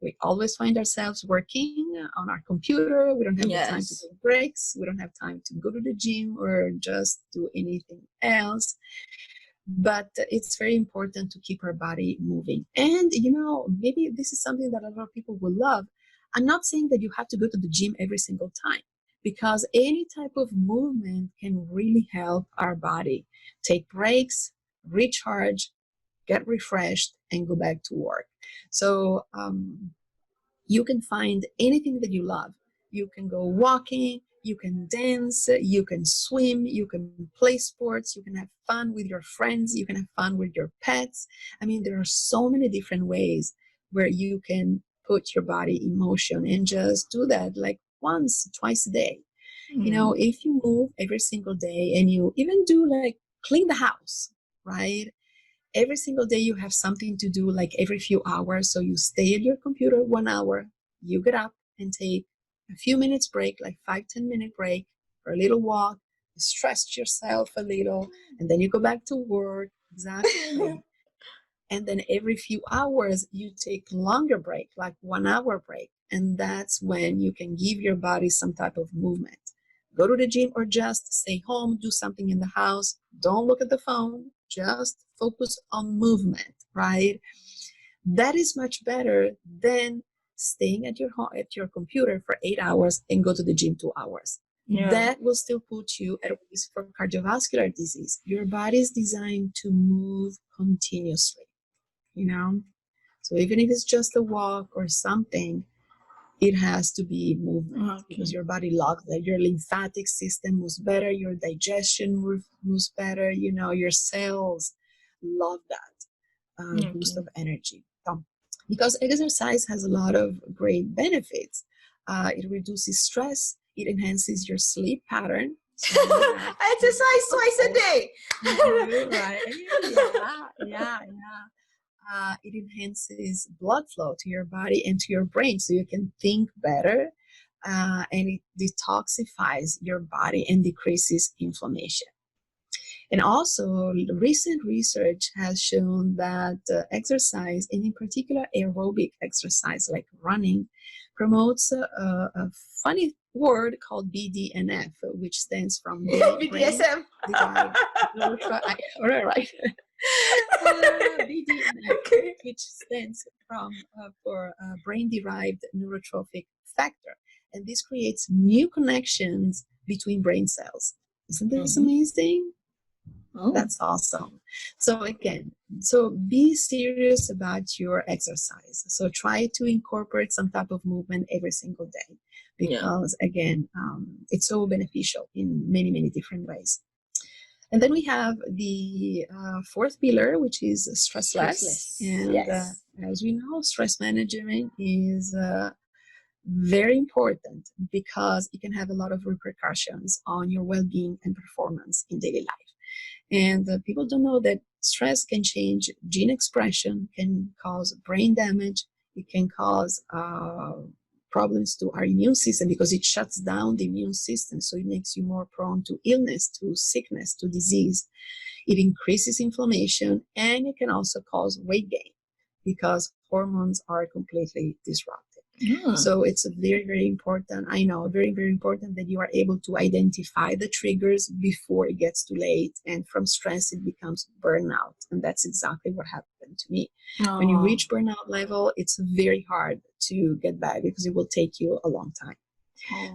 we always find ourselves working on our computer. We don't have the time to Yes. take breaks. We don't have time to go to the gym or just do anything else. But it's very important to keep our body moving. And, maybe this is something that a lot of people will love. I'm not saying that you have to go to the gym every single time, because any type of movement can really help our body take breaks, recharge, get refreshed, and go back to work. So you can find anything that you love. You can go walking, you can dance, you can swim, you can play sports, you can have fun with your friends, you can have fun with your pets. I mean, there are so many different ways where you can put your body in motion, and just do that like once, twice a day. If you move every single day, and you even do like clean the house, right? Every single day you have something to do, like every few hours. So you stay at your computer 1 hour, you get up and take a few minutes break, like 5-10 minute break, for a little walk, stretch yourself a little, and then you go back to work. Exactly. And then every few hours you take longer break, like 1 hour break. And that's when you can give your body some type of movement. Go to the gym or just stay home, do something in the house. Don't look at the phone, just focus on movement, right? That is much better than staying at your home, at your computer for 8 hours and go to the gym 2 hours. Yeah. That will still put you at risk for cardiovascular disease. Your body is designed to move continuously. So even if it's just a walk or something, it has to be movement, because your body logs that. Your lymphatic system moves better, your digestion moves better, your cells love that boost of energy. Because exercise has a lot of great benefits. It reduces stress, it enhances your sleep pattern. So I exercise twice a day. Right? Yeah. It enhances blood flow to your body and to your brain, so you can think better, and it detoxifies your body and decreases inflammation. And also, recent research has shown that exercise, and in particular aerobic exercise like running, promotes a funny word called BDNF, which stands from BDSM. Right. BDNF, which stands for brain-derived neurotrophic factor, and this creates new connections between brain cells. Isn't this amazing? Oh. That's awesome. So again, be serious about your exercise. So try to incorporate some type of movement every single day, because again, it's so beneficial in many, many different ways. And then we have the fourth pillar, which is stressless. And as we know, stress management is very important, because it can have a lot of repercussions on your well-being and performance in daily life. And people don't know that stress can change gene expression, can cause brain damage, it can cause problems to our immune system, because it shuts down the immune system. So it makes you more prone to illness, to sickness, to disease. It increases inflammation, and it can also cause weight gain, because hormones are completely disrupted. So it's very, very important. I know, very, very important that you are able to identify the triggers before it gets too late. And from stress, it becomes burnout. And that's exactly what happened to me. When you reach burnout level, it's very hard to get back, because it will take you a long time.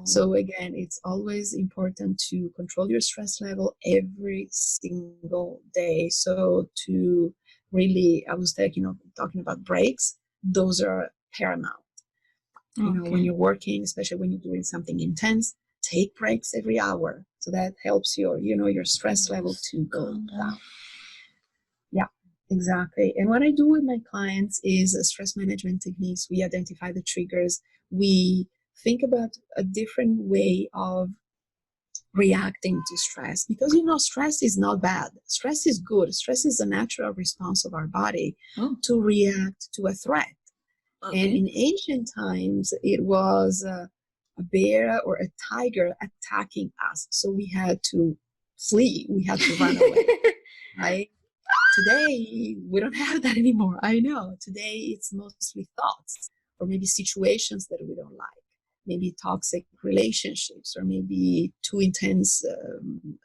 So again, it's always important to control your stress level every single day. So to really, I was talking about breaks, those are paramount. When you're working, especially when you're doing something intense, take breaks every hour. So that helps your stress level to go down. Yeah, exactly. And what I do with my clients is stress management techniques. We identify the triggers. We think about a different way of reacting to stress, because stress is not bad. Stress is good. Stress is a natural response of our body to react to a threat. And in ancient times, it was a bear or a tiger attacking us. So we had to flee. We had to run away, right? Today, we don't have that anymore. I know. Today, it's mostly thoughts or maybe situations that we don't like, maybe toxic relationships, or maybe too intense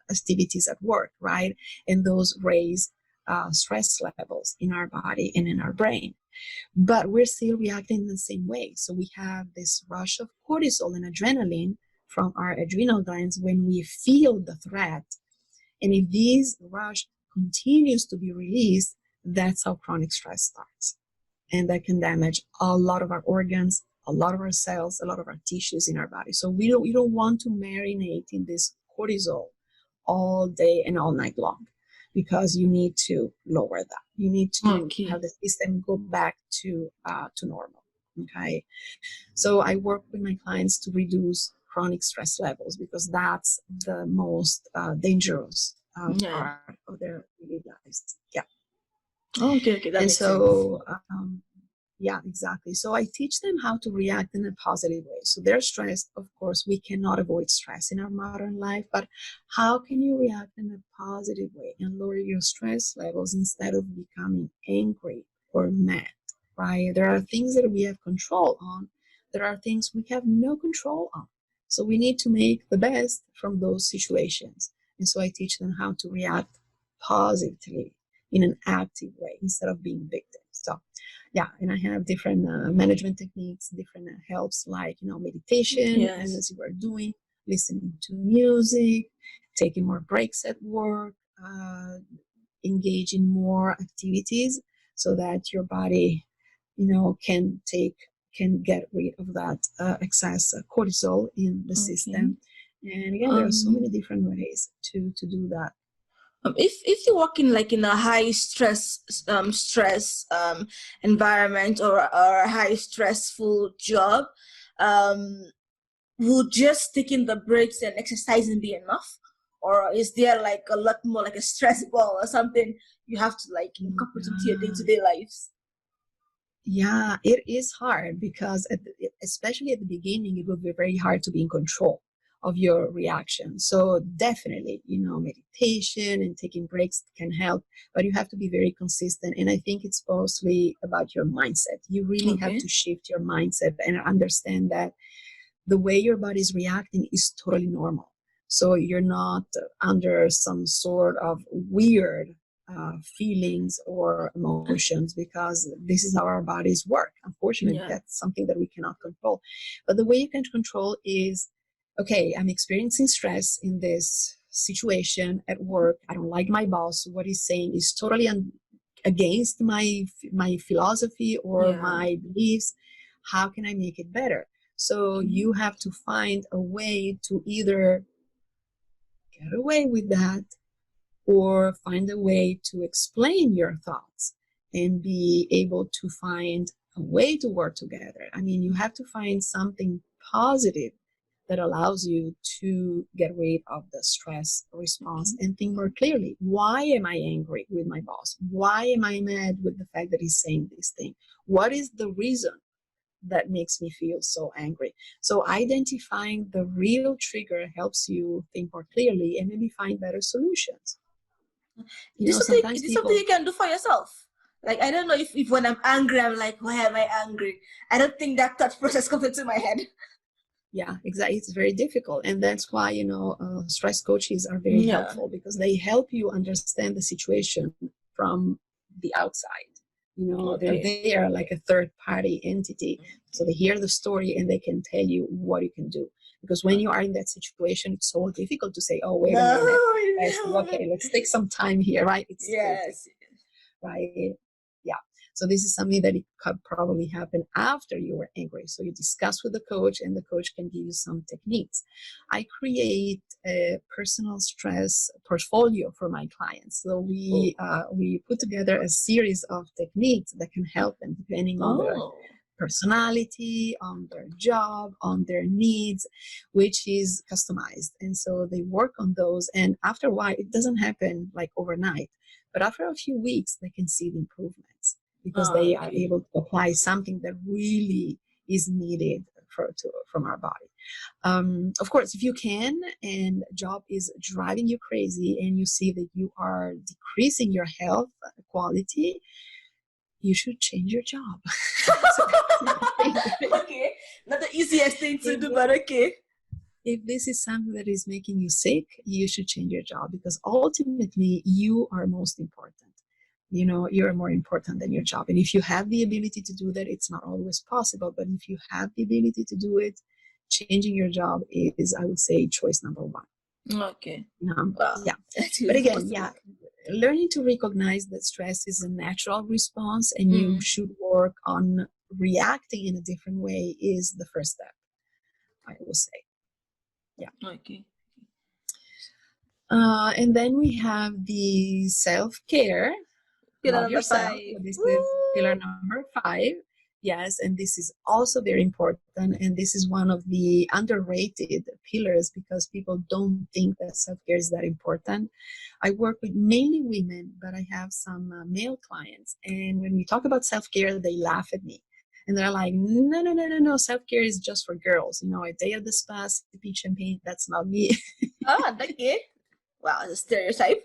activities at work, right? And those raise stress levels in our body and in our brain. But we're still reacting in the same way. So we have this rush of cortisol and adrenaline from our adrenal glands when we feel the threat. And if this rush continues to be released, that's how chronic stress starts. And that can damage a lot of our organs, a lot of our cells, a lot of our tissues in our body. So we don't want to marinate in this cortisol all day and all night long, because you need to lower that. You need to have the system go back to normal. Okay. So I work with my clients to reduce chronic stress levels, because that's the most dangerous part of their daily lives. Yeah. Okay, that And makes so, sense. yeah, exactly. So I teach them how to react in a positive way. So they're stressed. Of course, we cannot avoid stress in our modern life, but how can you react in a positive way and lower your stress levels instead of becoming angry or mad, right? There are things that we have control on. There are things we have no control on. So we need to make the best from those situations. And so I teach them how to react positively in an active way instead of being victims. So yeah, and I have different management techniques, different helps like, meditation, and as you were doing, listening to music, taking more breaks at work, engage in more activities so that your body, can get rid of that excess cortisol in the system. And again, there are so many different ways to do that. If you work in a high stress environment, or a high stressful job, would just taking the breaks and exercising be enough, or is there a lot more, like a stress ball or something you have to incorporate into your day-to-day lives? Yeah, it is hard, because especially at the beginning, it will be very hard to be in control of your reaction. So definitely, meditation and taking breaks can help, but you have to be very consistent. And I think it's mostly about your mindset. You really have to shift your mindset and understand that the way your body is reacting is totally normal. So you're not under some sort of weird feelings or emotions, because this is how our bodies work. Unfortunately, that's something that we cannot control. But the way you can control is, okay, I'm experiencing stress in this situation at work. I don't like my boss. What he's saying is totally against my philosophy or my beliefs. How can I make it better? So you have to find a way to either get away with that, or find a way to explain your thoughts and be able to find a way to work together. I mean, you have to find something positive that allows you to get rid of the stress response and think more clearly. Why am I angry with my boss? Why am I mad with the fact that he's saying this thing? What is the reason that makes me feel so angry? So identifying the real trigger helps you think more clearly and maybe find better solutions. Sometimes Is this something you can do for yourself? I don't know if when I'm angry, I'm like, why am I angry? I don't think that thought process comes into my head. Yeah, exactly. It's very difficult. And that's why, stress coaches are very helpful, because they help you understand the situation from the outside. They're there like a third party entity. So they hear the story and they can tell you what you can do. Because when you are in that situation, it's so difficult to say, oh, wait a minute. Okay, let's take some time here, right? It's right? Yeah. So this is something that it could probably happen after you were angry. So you discuss with the coach, and the coach can give you some techniques. I create a personal stress portfolio for my clients. So we put together a series of techniques that can help them depending on their personality, on their job, on their needs, which is customized. And so they work on those. And after a while, it doesn't happen like overnight, but after a few weeks, they can see the improvements, because they are able to apply something that really is needed from our body. Of course, if you can, and job is driving you crazy, and you see that you are decreasing your health quality, you should change your job. Okay, not the easiest thing to if, do, but okay. if this is something that is making you sick, you should change your job, because ultimately you are most important. You know, you're more important than your job. And if you have the ability to do that, it's not always possible, but if you have the ability to do it, changing your job is, I would say, choice number one. Okay. Wow. Yeah. That But is again, possible. yeah, learning to recognize that stress is a natural response, and you should work on reacting in a different way is the first step, I will say. Yeah. Okay. And then we have the self-care. Pillar Love number yourself. 5. So this Woo! is pillar number 5. Yes, and this is also very important. And this is one of the underrated pillars, because people don't think that self-care is that important. I work with mainly women, but I have some male clients. And when we talk about self-care, they laugh at me. And they're like, no, no, no, no, no. Self-care is just for girls. You know, a day at the spa, sipping champagne. That's not me. Ah, okay. Wow, the stereotype.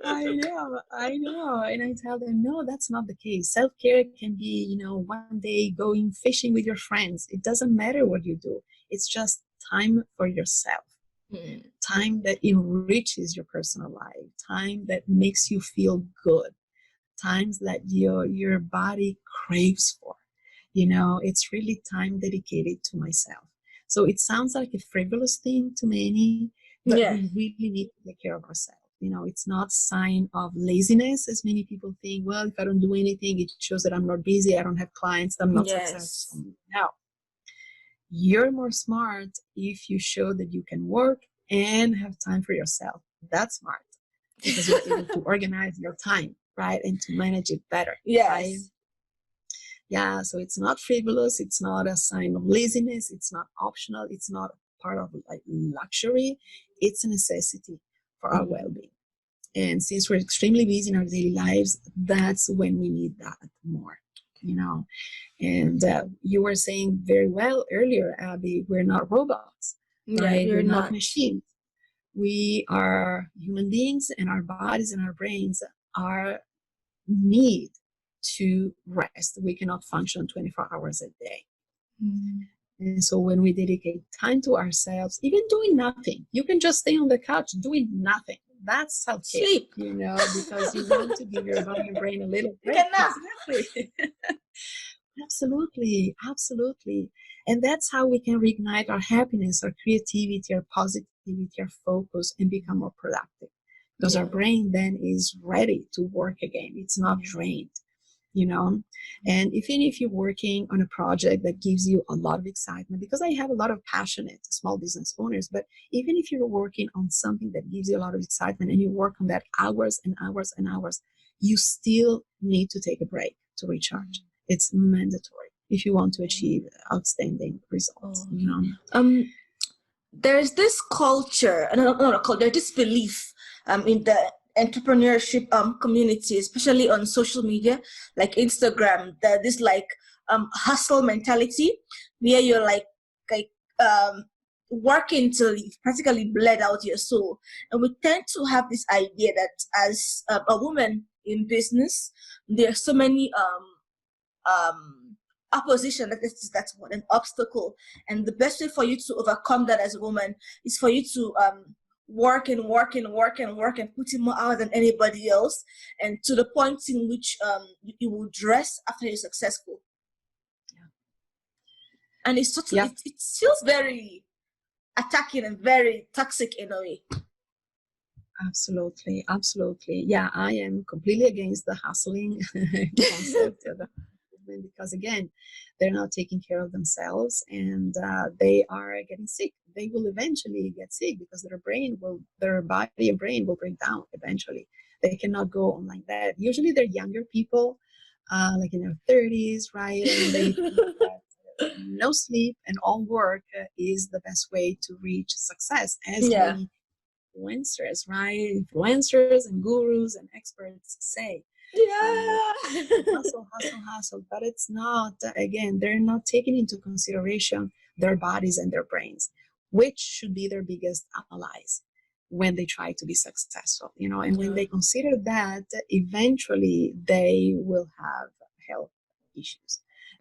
I know. And I tell them, no, that's not the case. Self-care can be, you know, one day going fishing with your friends. It doesn't matter what you do. It's just time for yourself. Time that enriches your personal life. Time that makes you feel good. Times that your body craves for. You know, it's really time dedicated to myself. So it sounds like a frivolous thing to many, but Yeah. we really need to take care of ourselves. You know, it's not a sign of laziness, as many people think. Well, if I don't do anything, it shows that I'm not busy, I don't have clients, I'm not successful. No. You're more smart if you show that you can work and have time for yourself. That's smart, because you're able to organize your time, right? And to manage it better. Yes. Right? Yeah, so it's not frivolous, it's not a sign of laziness, it's not optional, it's not part of like luxury, it's a necessity for our well-being. And since we're extremely busy in our daily lives, that's when we need that more, you know. And you were saying very well earlier, Abby, we're not robots, right? Yeah, we're not machines. We are human beings, and our bodies and our brains are need to rest. We cannot function 24 hours a day. And so when we dedicate time to ourselves, even doing nothing, you can just stay on the couch doing nothing. That's self-care. Sleep. You know, because you want to give your body and brain a little break. Exactly. Absolutely. Absolutely. And that's how we can reignite our happiness, our creativity, our positivity, our focus, and become more productive. Because our brain then is ready to work again. It's not drained, you know. And even if you're working on a project that gives you a lot of excitement, because I have a lot of passionate small business owners, but even if you're working on something that gives you a lot of excitement and you work on that hours and hours and hours, you still need to take a break to recharge. It's mandatory if you want to achieve outstanding results. You know? There's this culture, there's this belief in the entrepreneurship community, especially on social media like Instagram, that this like hustle mentality where you're like working till you practically bled out your soul. And we tend to have this idea that as a woman in business, there are so many opposition, that's what an obstacle, and the best way for you to overcome that as a woman is for you to work and work and work and work and put in more hours than anybody else, and to the point in which you will dress after you're successful. And it's totally, it feels very attacking and very toxic in a way. Absolutely, absolutely. Yeah, I am completely against the hustling concept of the movement, because again, they're not taking care of themselves, and they are getting sick. They will eventually get sick because their body and brain will break down eventually. They cannot go on like that. Usually they're younger people, like in their 30s, right? And they think that no sleep and all work is the best way to reach success, as many influencers, right? Influencers and gurus and experts say. Hustle, hustle, hustle. But it's not, again, they're not taking into consideration their bodies and their brains, which should be their biggest allies when they try to be successful, and when they consider that, eventually they will have health issues.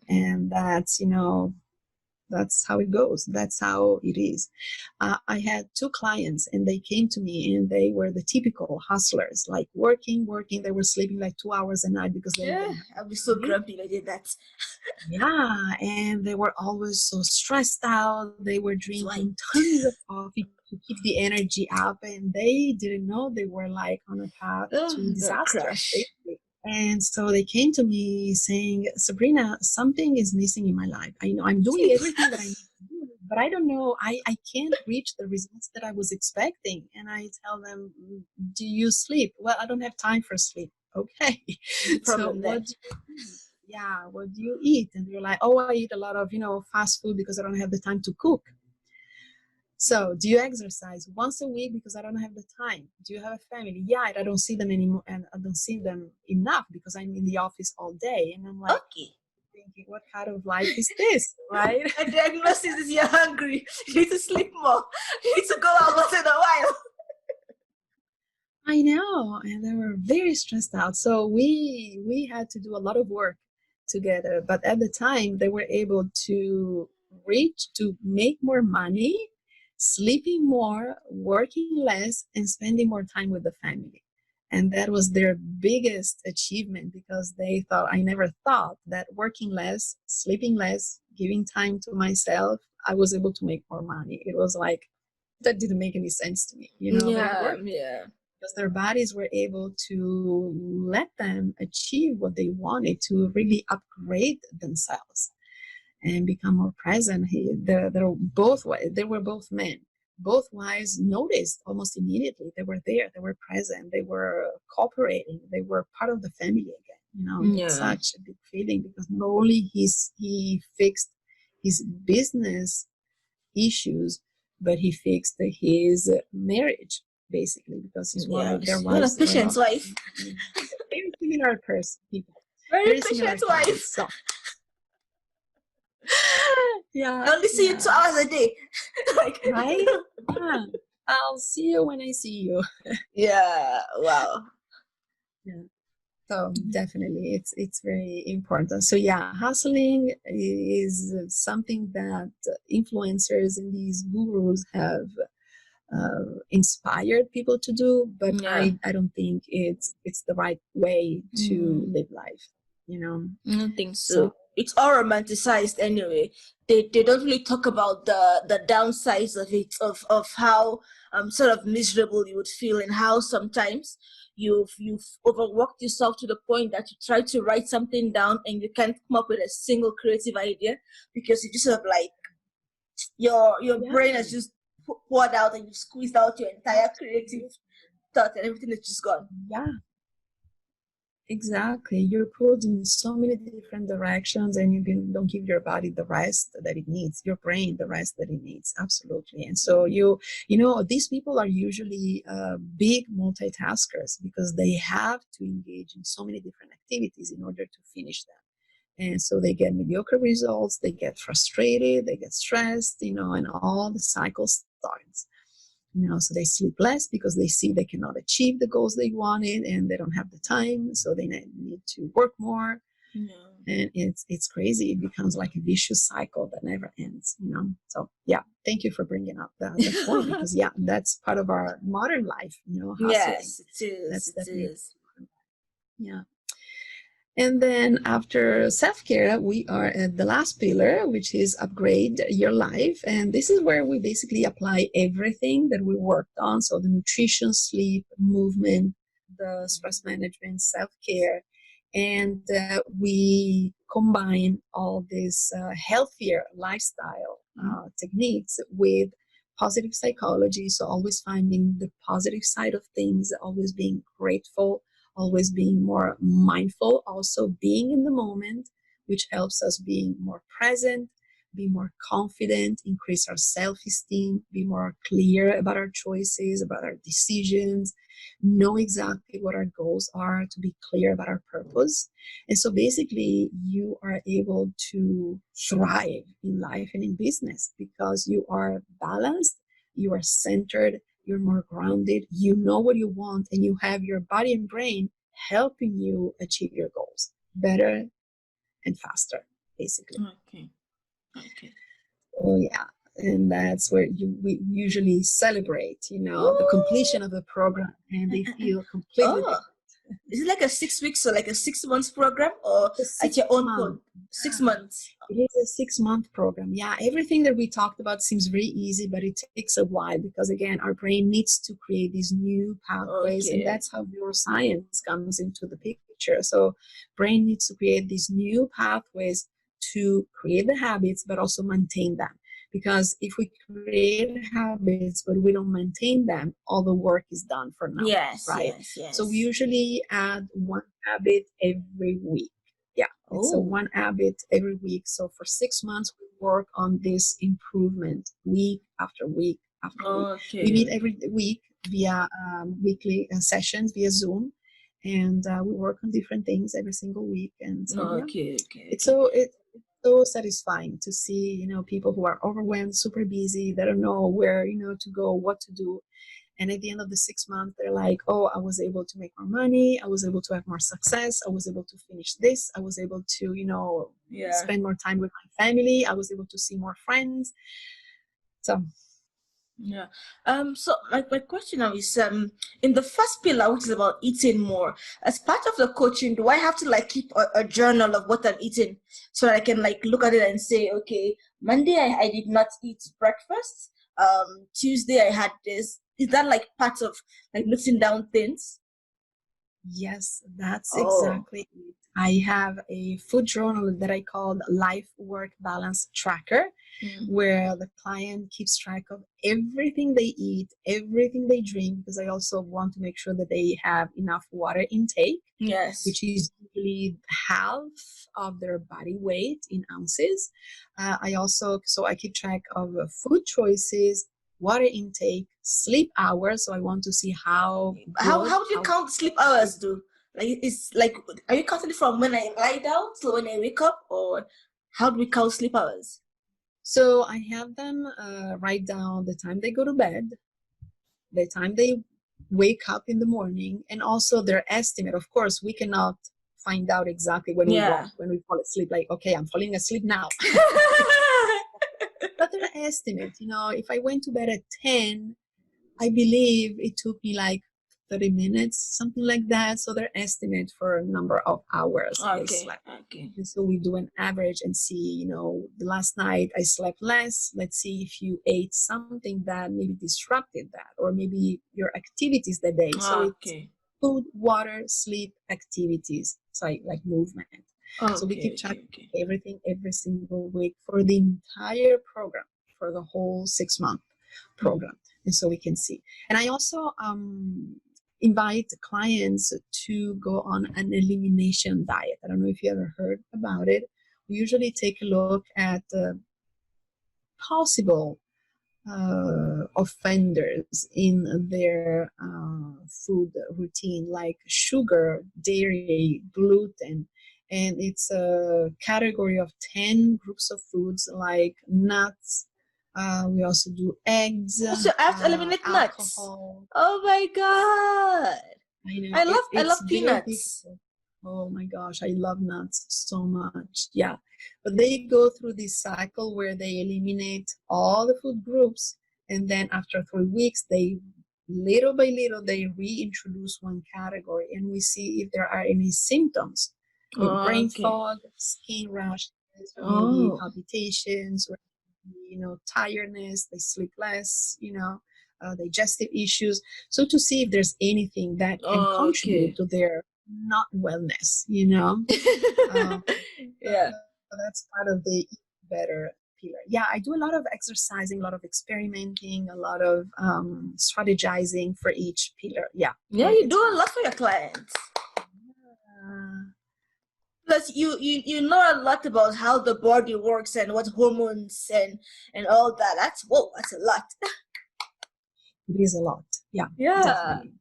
And that's how it goes. That's how it is. I had 2 clients, and they came to me, and they were the typical hustlers, like working. They were sleeping like 2 hours a night because they didn't have I'd be so sleep. grumpy if I did that. Yeah, and they were always so stressed out. They were drinking tons of coffee to keep the energy up, and they didn't know they were like on a path to disaster, Crash. basically. And so they came to me saying, Sabrina, something is missing in my life. I know I'm doing everything that I need to do, but I don't know. I can't reach the results that I was expecting. And I tell them, do you sleep? Well, I don't have time for sleep. Okay. So what do you eat? Yeah, what do you eat? And they're like, oh, I eat a lot of, fast food because I don't have the time to cook. So, do you exercise once a week because I don't have the time? Do you have a family? Yeah, I don't see them anymore, and I don't see them enough because I'm in the office all day. And I'm like, thinking, what kind of life is this, right? The diagnosis is you're hungry. You need to sleep more. You need to go out once in a while. I know, and they were very stressed out. So we had to do a lot of work together. But at the time, they were able to make more money, sleeping more, working less, and spending more time with the family. And that was their biggest achievement, because they thought, I never thought that working less, sleeping less, giving time to myself, I was able to make more money. It was like, that didn't make any sense to me, but it worked. Because their bodies were able to let them achieve what they wanted, to really upgrade themselves and become more present. They were both men. Both wives noticed almost immediately. They were there, they were present, they were cooperating, they were part of the family again. It's such a big feeling, because not only he fixed his business issues, but he fixed his marriage, basically, because his wife, their wives were not very similar people. Very patient wife. So, yeah, I only see you 2 hours a day. Right? Yeah. I'll see you when I see you. Yeah. Wow. Yeah. So definitely, it's very important. So yeah, hustling is something that influencers and these gurus have inspired people to do, but I don't think it's the right way to live life. I don't think so. It's all romanticized anyway. They don't really talk about the downsides of it, of how sort of miserable you would feel, and how sometimes you've overworked yourself to the point that you try to write something down and you can't come up with a single creative idea, because you just sort of like your brain has just poured out, and you've squeezed out your entire creative thought, and everything is just gone. Yeah. Exactly. You're pulled in so many different directions, and you don't give your body the rest that it needs, your brain the rest that it needs. Absolutely. And so these people are usually big multitaskers, because they have to engage in so many different activities in order to finish them. And so they get mediocre results, they get frustrated, they get stressed, and all the cycle starts. So they sleep less because they see they cannot achieve the goals they wanted, and they don't have the time, so they need to work more. And it's crazy. It becomes like a vicious cycle that never ends. So yeah, thank you for bringing up that point, because yeah, that's part of our modern life. Hustling. Yes, it is. That's definitely. Yeah. And then after self-care, we are at the last pillar, which is upgrade your life. And this is where we basically apply everything that we worked on. So the nutrition, sleep, movement, the stress management, self-care. And we combine all these healthier lifestyle techniques with positive psychology. So always finding the positive side of things, always being grateful, always being more mindful, also being in the moment, which helps us being more present, be more confident, increase our self-esteem, be more clear about our choices, about our decisions, know exactly what our goals are, to be clear about our purpose. And so basically you are able to thrive in life and in business because you are balanced, you are centered, you're more grounded, you know what you want, and you have your body and brain helping you achieve your goals better and faster, basically. Okay. Okay. Oh yeah, and that's where we usually celebrate, the completion of the program, and they feel completely Oh, different. is it like a 6 weeks or like a 6 months program, or It's a at six your own month. code? 6 months. It is a 6 month program. Yeah, everything that we talked about seems very easy, but it takes a while because, again, our brain needs to create these new pathways, and Okay. that's how neuroscience comes into the picture. So, brain needs to create these new pathways to create the habits, but also maintain them. Because if we create habits but we don't maintain them, all the work is done for nothing, Yes, right? yes, So we yes. usually add one habit every week. Yeah, it's a Oh, one habit every week. So for 6 months, we work on this improvement week after week after week. We okay, meet okay. every week via weekly sessions via Zoom, and we work on different things every single week. And so yeah, Okay, okay, it's okay. so satisfying to see people who are overwhelmed, super busy, they don't know where to go, what to do, and at the end of the 6 months, they're like, oh, I was able to make more money. I was able to have more success. I was able to finish this. I was able to, Yeah. spend more time with my family. I was able to see more friends. So, Yeah. So my question now is in the first pillar, which is about eating more, as part of the coaching, do I have to like keep a journal of what I'm eating so that I can like look at it and say, okay, Monday I did not eat breakfast. Tuesday I had this. Is that like part of like noting down things? yes, that's Oh, exactly it. I have a food journal that I called Life Work Balance Tracker, mm. where the client keeps track of everything they eat, everything they drink, because I also want to make sure that they have enough water intake, Yes. which is usually half of their body weight in ounces. So I keep track of food choices, water intake, sleep hours. So I want to see how good, How do you how count sleep hours, do? Like it's like, are you counting it from when I lie down to when I wake up, or how do we count sleep hours? So I have them write down the time they go to bed, the time they wake up in the morning, and also their estimate. Of course, we cannot find out exactly Yeah. when we fall asleep, like, okay, I'm falling asleep now. But their estimate, if I went to bed at 10, I believe it took me like 30 minutes, something like that. So their estimate for a number of hours they Okay, slept. okay. And so we do an average and see, the last night I slept less. Let's see if you ate something that maybe disrupted that, or maybe your activities that day. So it's Okay. food, water, sleep, activities, so like movement. So we keep Okay, track okay, okay. of everything every single week for the entire program, for the whole 6 month Mm. program. And so we can see. And I also invite clients to go on an elimination diet. I don't know if you ever heard about it. We usually take a look at possible offenders in their food routine, like sugar, dairy, gluten. And it's a category of 10 groups of foods like nuts. We also do eggs, So I have to eliminate nuts. alcohol. Oh my god. I know I it's love very peanuts. difficult. Oh my gosh, I love nuts so much. Yeah. But they go through this cycle where they eliminate all the food groups. And then after 3 weeks, they little by little, they reintroduce one category. And we see if there are any symptoms with brain Okay. fog, skin rashes, or maybe Oh. palpitations, or tiredness, they sleep less, digestive issues. So to see if there's anything that can contribute Okay. to their not wellness. Um, Yeah. so that's part of the eat better pillar. Yeah, I do a lot of exercising, a lot of experimenting, a lot of strategizing for each pillar. Yeah, Yeah, you it's do a fun. lot for your clients. Uh, Plus, you know a lot about how the body works and what hormones and all that. That's a lot. It is a lot. Yeah, Yeah. definitely.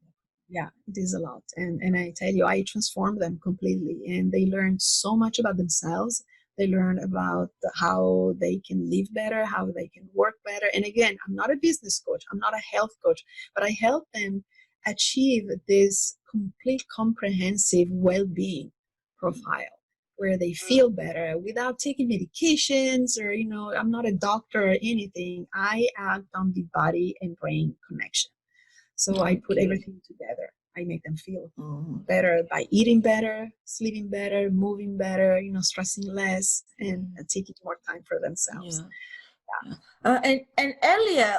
Yeah, it is a lot. And I tell you, I transformed them completely. And they learned so much about themselves. They learn about how they can live better, how they can work better. And again, I'm not a business coach, I'm not a health coach, but I help them achieve this complete comprehensive well-being profile where they feel better without taking medications or, I'm not a doctor or anything. I act on the body and brain connection. So I put Okay. everything together. I make them feel Oh, better by eating better, sleeping better, moving better, stressing less, and taking more time for themselves. yeah. Yeah. And earlier,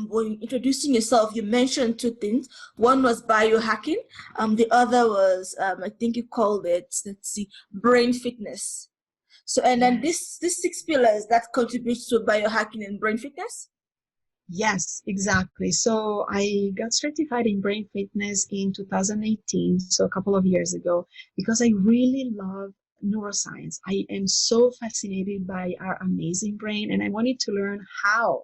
when introducing yourself, you mentioned two things. One was biohacking. The other was, I think you called it, let's see, brain fitness. So, and then Yes. this six pillars that contributes to biohacking and brain fitness. Yes, exactly. So I got certified in brain fitness in 2018, so a couple of years ago, because I really love neuroscience. I am so fascinated by our amazing brain, and I wanted to learn how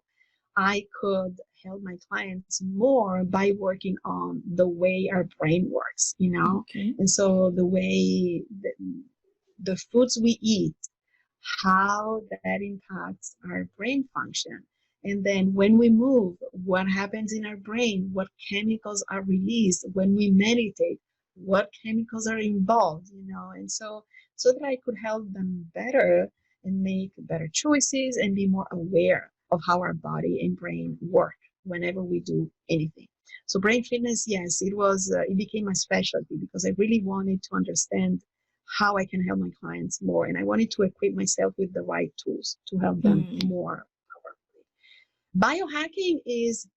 I could help my clients more by working on the way our brain works. Okay. And so the way the foods we eat, how that impacts our brain function. And then when we move, what happens in our brain, what chemicals are released when we meditate, what chemicals are involved. And so that I could help them better and make better choices and be more aware of how our body and brain work whenever we do anything. So brain fitness, yes, it became my specialty because I really wanted to understand how I can help my clients more. And I wanted to equip myself with the right tools to help them more powerfully. Biohacking is,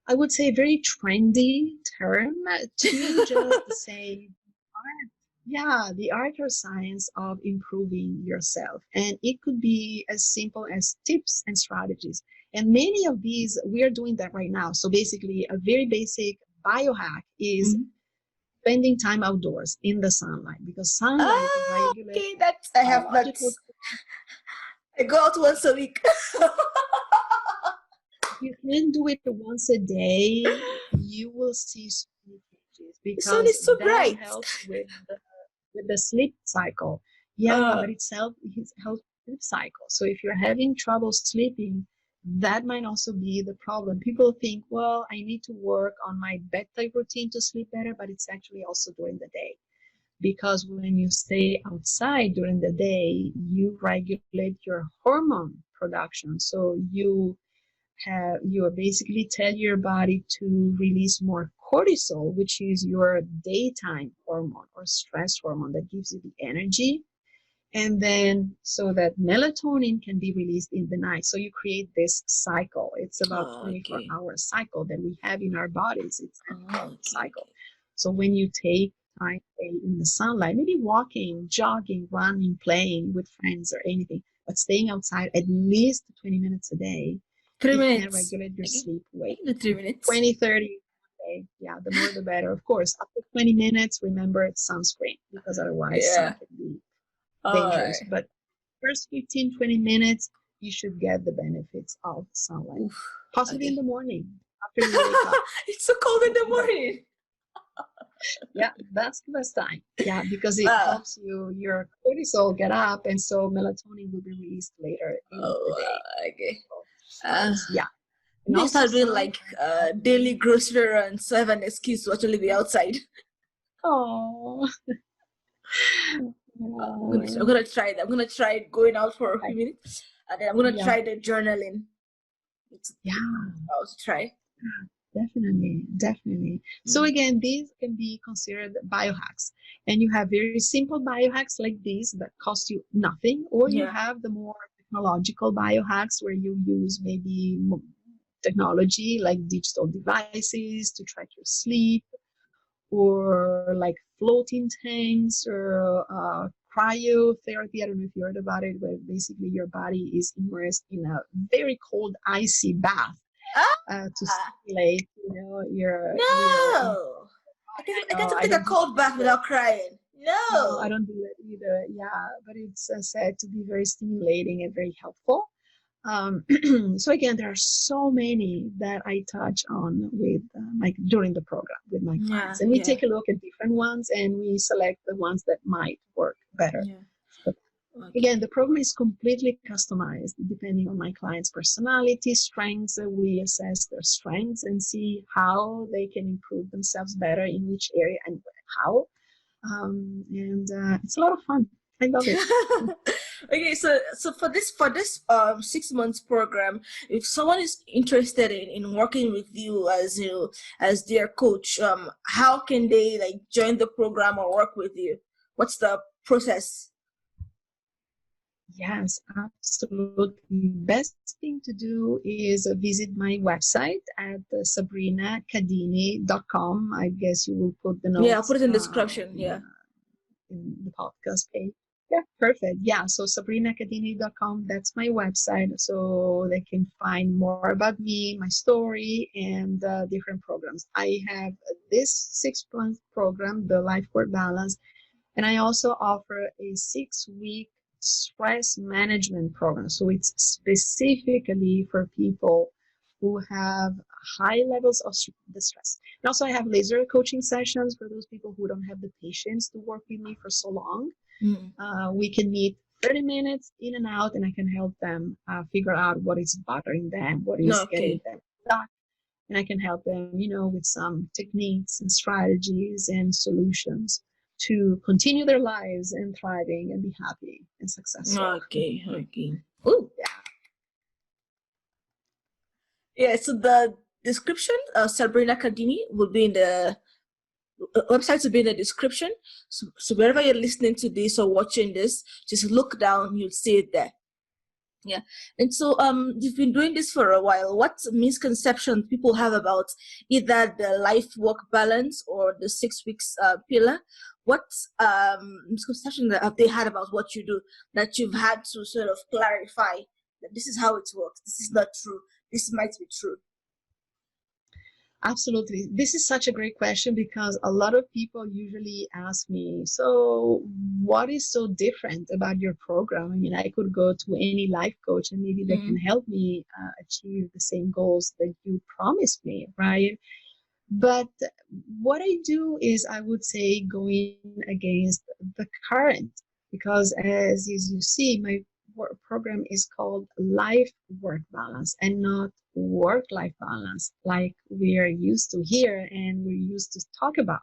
I would say, a very trendy term to just say art. Yeah, the art or science of improving yourself. And it could be as simple as tips and strategies. And many of these, we are doing that right now. So basically, a very basic biohack is spending time outdoors in the sunlight because sunlight regulates Okay, that's I have that. biological. I go out once a week. If you can do it once a day, you will see so many changes The sun because is so that bright. helps with the sleep cycle. Yeah, Uh, but it helps sleep cycle. So if you're having trouble sleeping, that might also be the problem. People think, well, I need to work on my bedtime routine to sleep better, but it's actually also during the day. Because when you stay outside during the day, you regulate your hormone production. So you basically tell your body to release more cortisol, which is your daytime hormone or stress hormone that gives you the energy. And then so that melatonin can be released in the night. So you create this cycle. It's about okay. 24-hour cycle that we have in our bodies. It's a natural Okay. cycle. So when you take time in the sunlight, maybe walking, jogging, running, playing with friends or anything, but staying outside at least 20 minutes a day, Three it can minutes. regulate your sleep I weight. can do 3 minutes. 20, 30 a day. Yeah, the more the better. Of course, after 20 minutes, remember it's sunscreen because otherwise sun Yeah. can be All dangerous. right. But first 15, 20 minutes, you should get the benefits of sunlight. Oof. Possibly in Okay. the morning after you wake up. It's so cold in the morning. Yeah, that's the best time. Yeah, because it Wow. helps your cortisol get up, and so melatonin will be released later in the day. Okay. So Uh, yeah, and Maybe I also start doing sun like helps daily you. grocery runs so I have an excuse to actually be outside. Oh, I'm gonna try that. I'm gonna try going out for a few minutes, and then I'm gonna yeah, try the journaling. yeah. I'll try. Definitely, definitely. So again, these can be considered biohacks. And you have very simple biohacks like these that cost you nothing, or you Yeah. have the more technological biohacks where you use maybe technology like digital devices to track your sleep, or like floating tanks or cryotherapy. I don't know if you heard about it, where basically your body is immersed in a very cold, icy bath to Ah, stimulate, your no. I I can know, I take a don't think cold bath without crying. No, I No. don't do that either. Yeah, but it's said to be very stimulating and very helpful. Um, so again, there are so many that I touch on with during the program with my Yeah, clients, and we yeah, take a look at different ones and we select the ones that might work better. yeah. But again, Okay. the program is completely customized depending on my client's personality, strengths. We assess their strengths and see how they can improve themselves better in which area and how. And it's a lot of fun. I love it. Okay, so for this 6 months program, if someone is interested in working with you as as their coach, how can they like join the program or work with you? What's the process? Yes, absolutely. Best thing to do is visit my website at sabrinacadini.com. I guess you will put the Yeah, I'll notes put it in the description. Yeah. in the podcast page. Yeah, perfect. Yeah, so sabrinacadini.com, that's my website. So they can find more about me, my story, and different programs. I have this 6 month program, the Life Work Balance, and I also offer a 6 week stress management program. So it's specifically for people who have high levels of the stress. And also I have laser coaching sessions for those people who don't have the patience to work with me for so long. Mm. We can meet 30 minutes in and out, and I can help them figure out what is bothering them, what No, is getting okay. them stuck. And I can help them, with some techniques and strategies and solutions to continue their lives and thriving and be happy and successful. Okay, okay. Oh, Yeah, yeah. So the description, Sabrina Cadini, will be in the websites will be in the description. So wherever you're listening to this or watching this, just look down, you'll see it there. Yeah. And so you've been doing this for a while. What misconceptions people have about either the life work balance or the 6 weeks pillar? What misconceptions have they had about what you do that you've had to sort of clarify that this is how it works, this is not true, this might be true? absolutely. This is such a great question because a lot of people usually ask me, so what is so different about your program? I mean, I could go to any life coach and maybe they can Mm-hmm. help me achieve the same goals that you promised me, right? But what I do is, I would say, going against the current, because as you see, my work program is called Life Work Balance and not Work Life Balance, like we're used to here and we're used to talk about,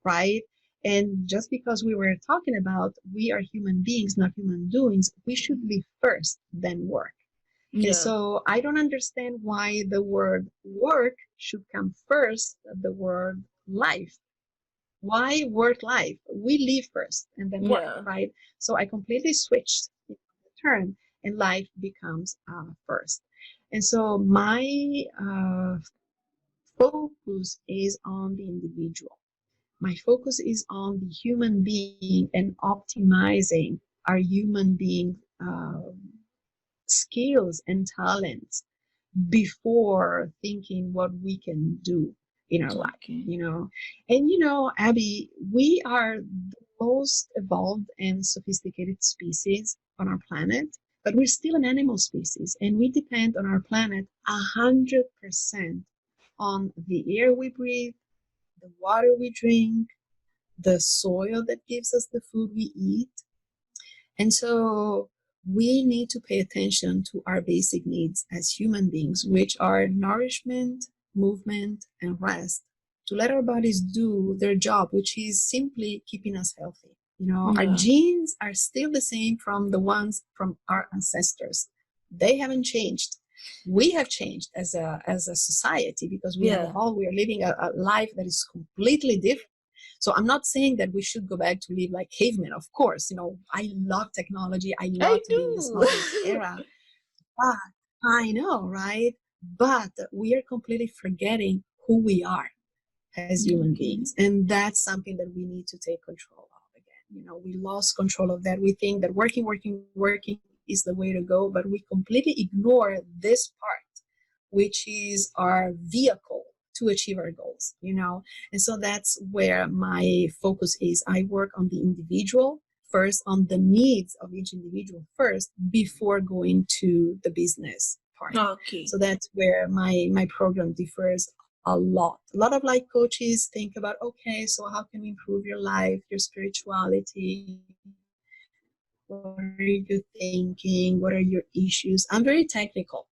right? And just because we were talking about we are human beings, not human doings, we should live first, then work. And Yeah. so I don't understand why the word work should come first, the word life. Why work life? We live first and then work, Yeah. right? So I completely switched the term and life becomes first. And so my focus is on the individual. My focus is on the human being and optimizing our human being skills and talents before thinking what we can do in our life, Okay. And Abby, we are the most evolved and sophisticated species on our planet, but we're still an animal species, and we depend on our planet 100% on the air we breathe, the water we drink, the soil that gives us the food we eat. And so we need to pay attention to our basic needs as human beings, which are nourishment, movement, and rest, to let our bodies do their job, which is simply keeping us healthy. Our Yeah. genes are still the same from the ones from our ancestors. They haven't changed. We have changed as a society because we have Yeah. evolved. We are living a life that is completely different. So I'm not saying that we should go back to live like cavemen. Of course, I love technology. I I love to be in this knowledge do. era. But I know, right? But we are completely forgetting who we are as human Okay. beings. And that's something that we need to take control of again. We lost control of that. We think that working is the way to go, but we completely ignore this part, which is our vehicle to achieve our goals, And so that's where my focus is. I work on the individual first, on the needs of each individual first, before going to the business part. Okay. So that's where my program differs a lot. A lot of life coaches think about, okay, so how can we improve your life, your spirituality? What are you thinking? What are your issues? I'm very technical.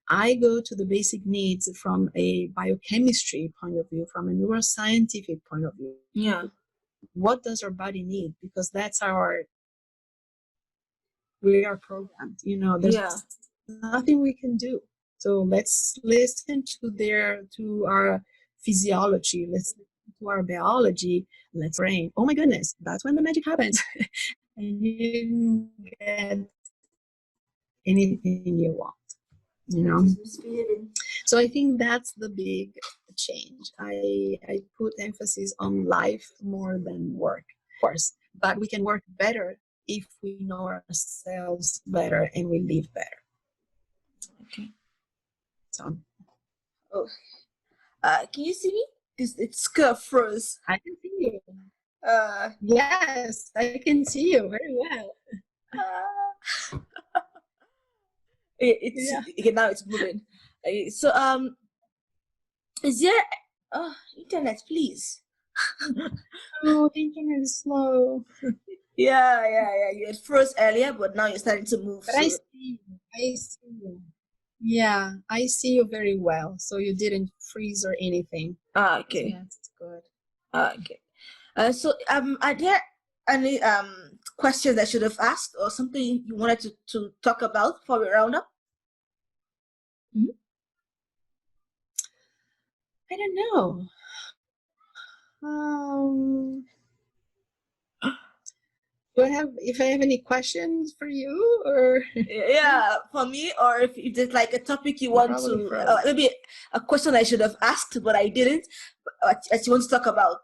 I go to the basic needs from a biochemistry point of view, from a neuroscientific point of view. Yeah. What does our body need? Because that's we are programmed. There's nothing we can do. So let's listen to our physiology. Let's listen to our biology. Let's brain. Oh my goodness, that's when the magic happens. And you get anything you want. So I think that's the big change. I put emphasis on life more than work, of course, but we can work better if we know ourselves better and we live better. Okay. So, can you see me? It's kind of froze. I can see you. Yes, I can see you very well. Now it's moving. So is there internet, please? Oh, the internet is slow. Yeah. You had froze earlier, but now you're starting to move. But so. I see you. Yeah, I see you very well. So you didn't freeze or anything. Okay. So that's good. Okay. So are there any questions I should have asked, or something you wanted to talk about before we round up? Mm-hmm. I don't know. If I have any questions for you, or yeah, for me, or if there's like a topic you want to, maybe a question I should have asked but I didn't, as you want to talk about.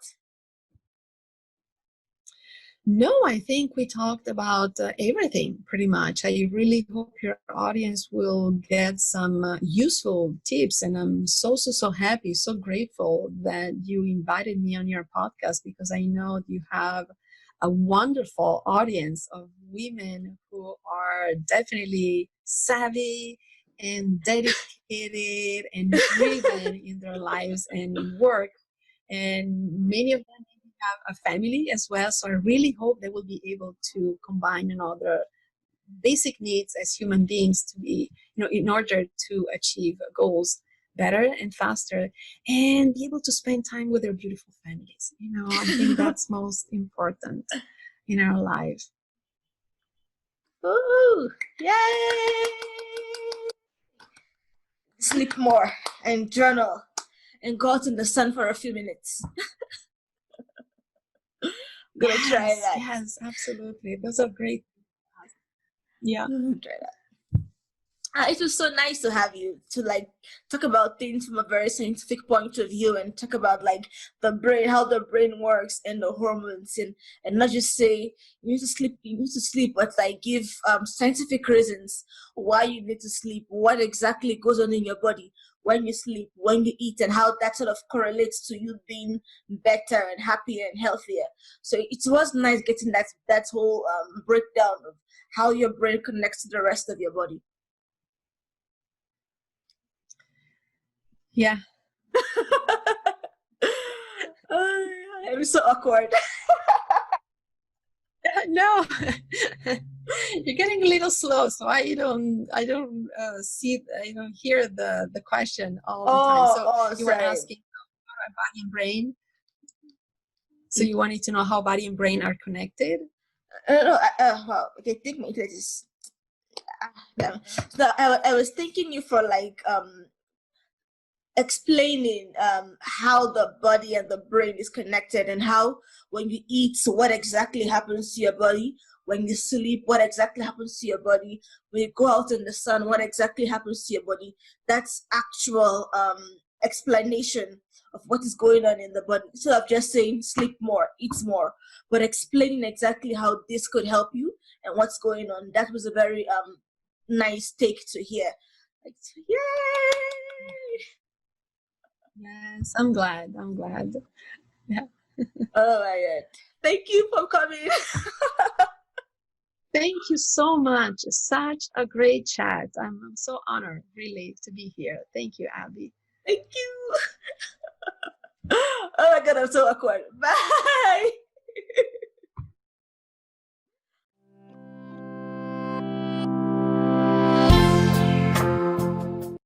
No, I think we talked about everything pretty much. I really hope your audience will get some useful tips, and I'm so happy, so grateful that you invited me on your podcast, because I know you have a wonderful audience of women who are definitely savvy and dedicated and driven in their lives and in work, and many of them have a family as well. So I really hope they will be able to combine another basic needs as human beings to be, in order to achieve goals better and faster, and be able to spend time with their beautiful families. I think that's most important in our life. Ooh, yay! Sleep more and journal and go out in the sun for a few minutes. I'm gonna try that. Yes, absolutely. Those are great. Yeah. Try that. It was so nice to have you to talk about things from a very scientific point of view, and talk about the brain, how the brain works, and the hormones, and not just say you need to sleep, but give scientific reasons why you need to sleep, what exactly goes on in your body when you sleep, when you eat, and how that sort of correlates to you being better and happier and healthier. So it was nice getting that whole breakdown of how your brain connects to the rest of your body. Yeah. It was so awkward. No, you're getting a little slow, so I don't hear the question all the time. So you were asking about body and brain. So you wanted to know how body and brain are connected? Well, okay, take my internet is. So I was thanking you for explaining how the body and the brain is connected, and how when you eat, what exactly happens to your body, when you sleep, what exactly happens to your body, when you go out in the sun, what exactly happens to your body. That's actual explanation of what is going on in the body, instead of just saying sleep more, eat more, but explaining exactly how this could help you and what's going on. That was a very nice take to hear. Yay! Yes, I'm glad. I'm glad. Yeah. Oh my God. Thank you for coming. Thank you so much. Such a great chat. I'm so honored, really, to be here. Thank you, Abby. Thank you. Oh my God, I'm so awkward. Bye.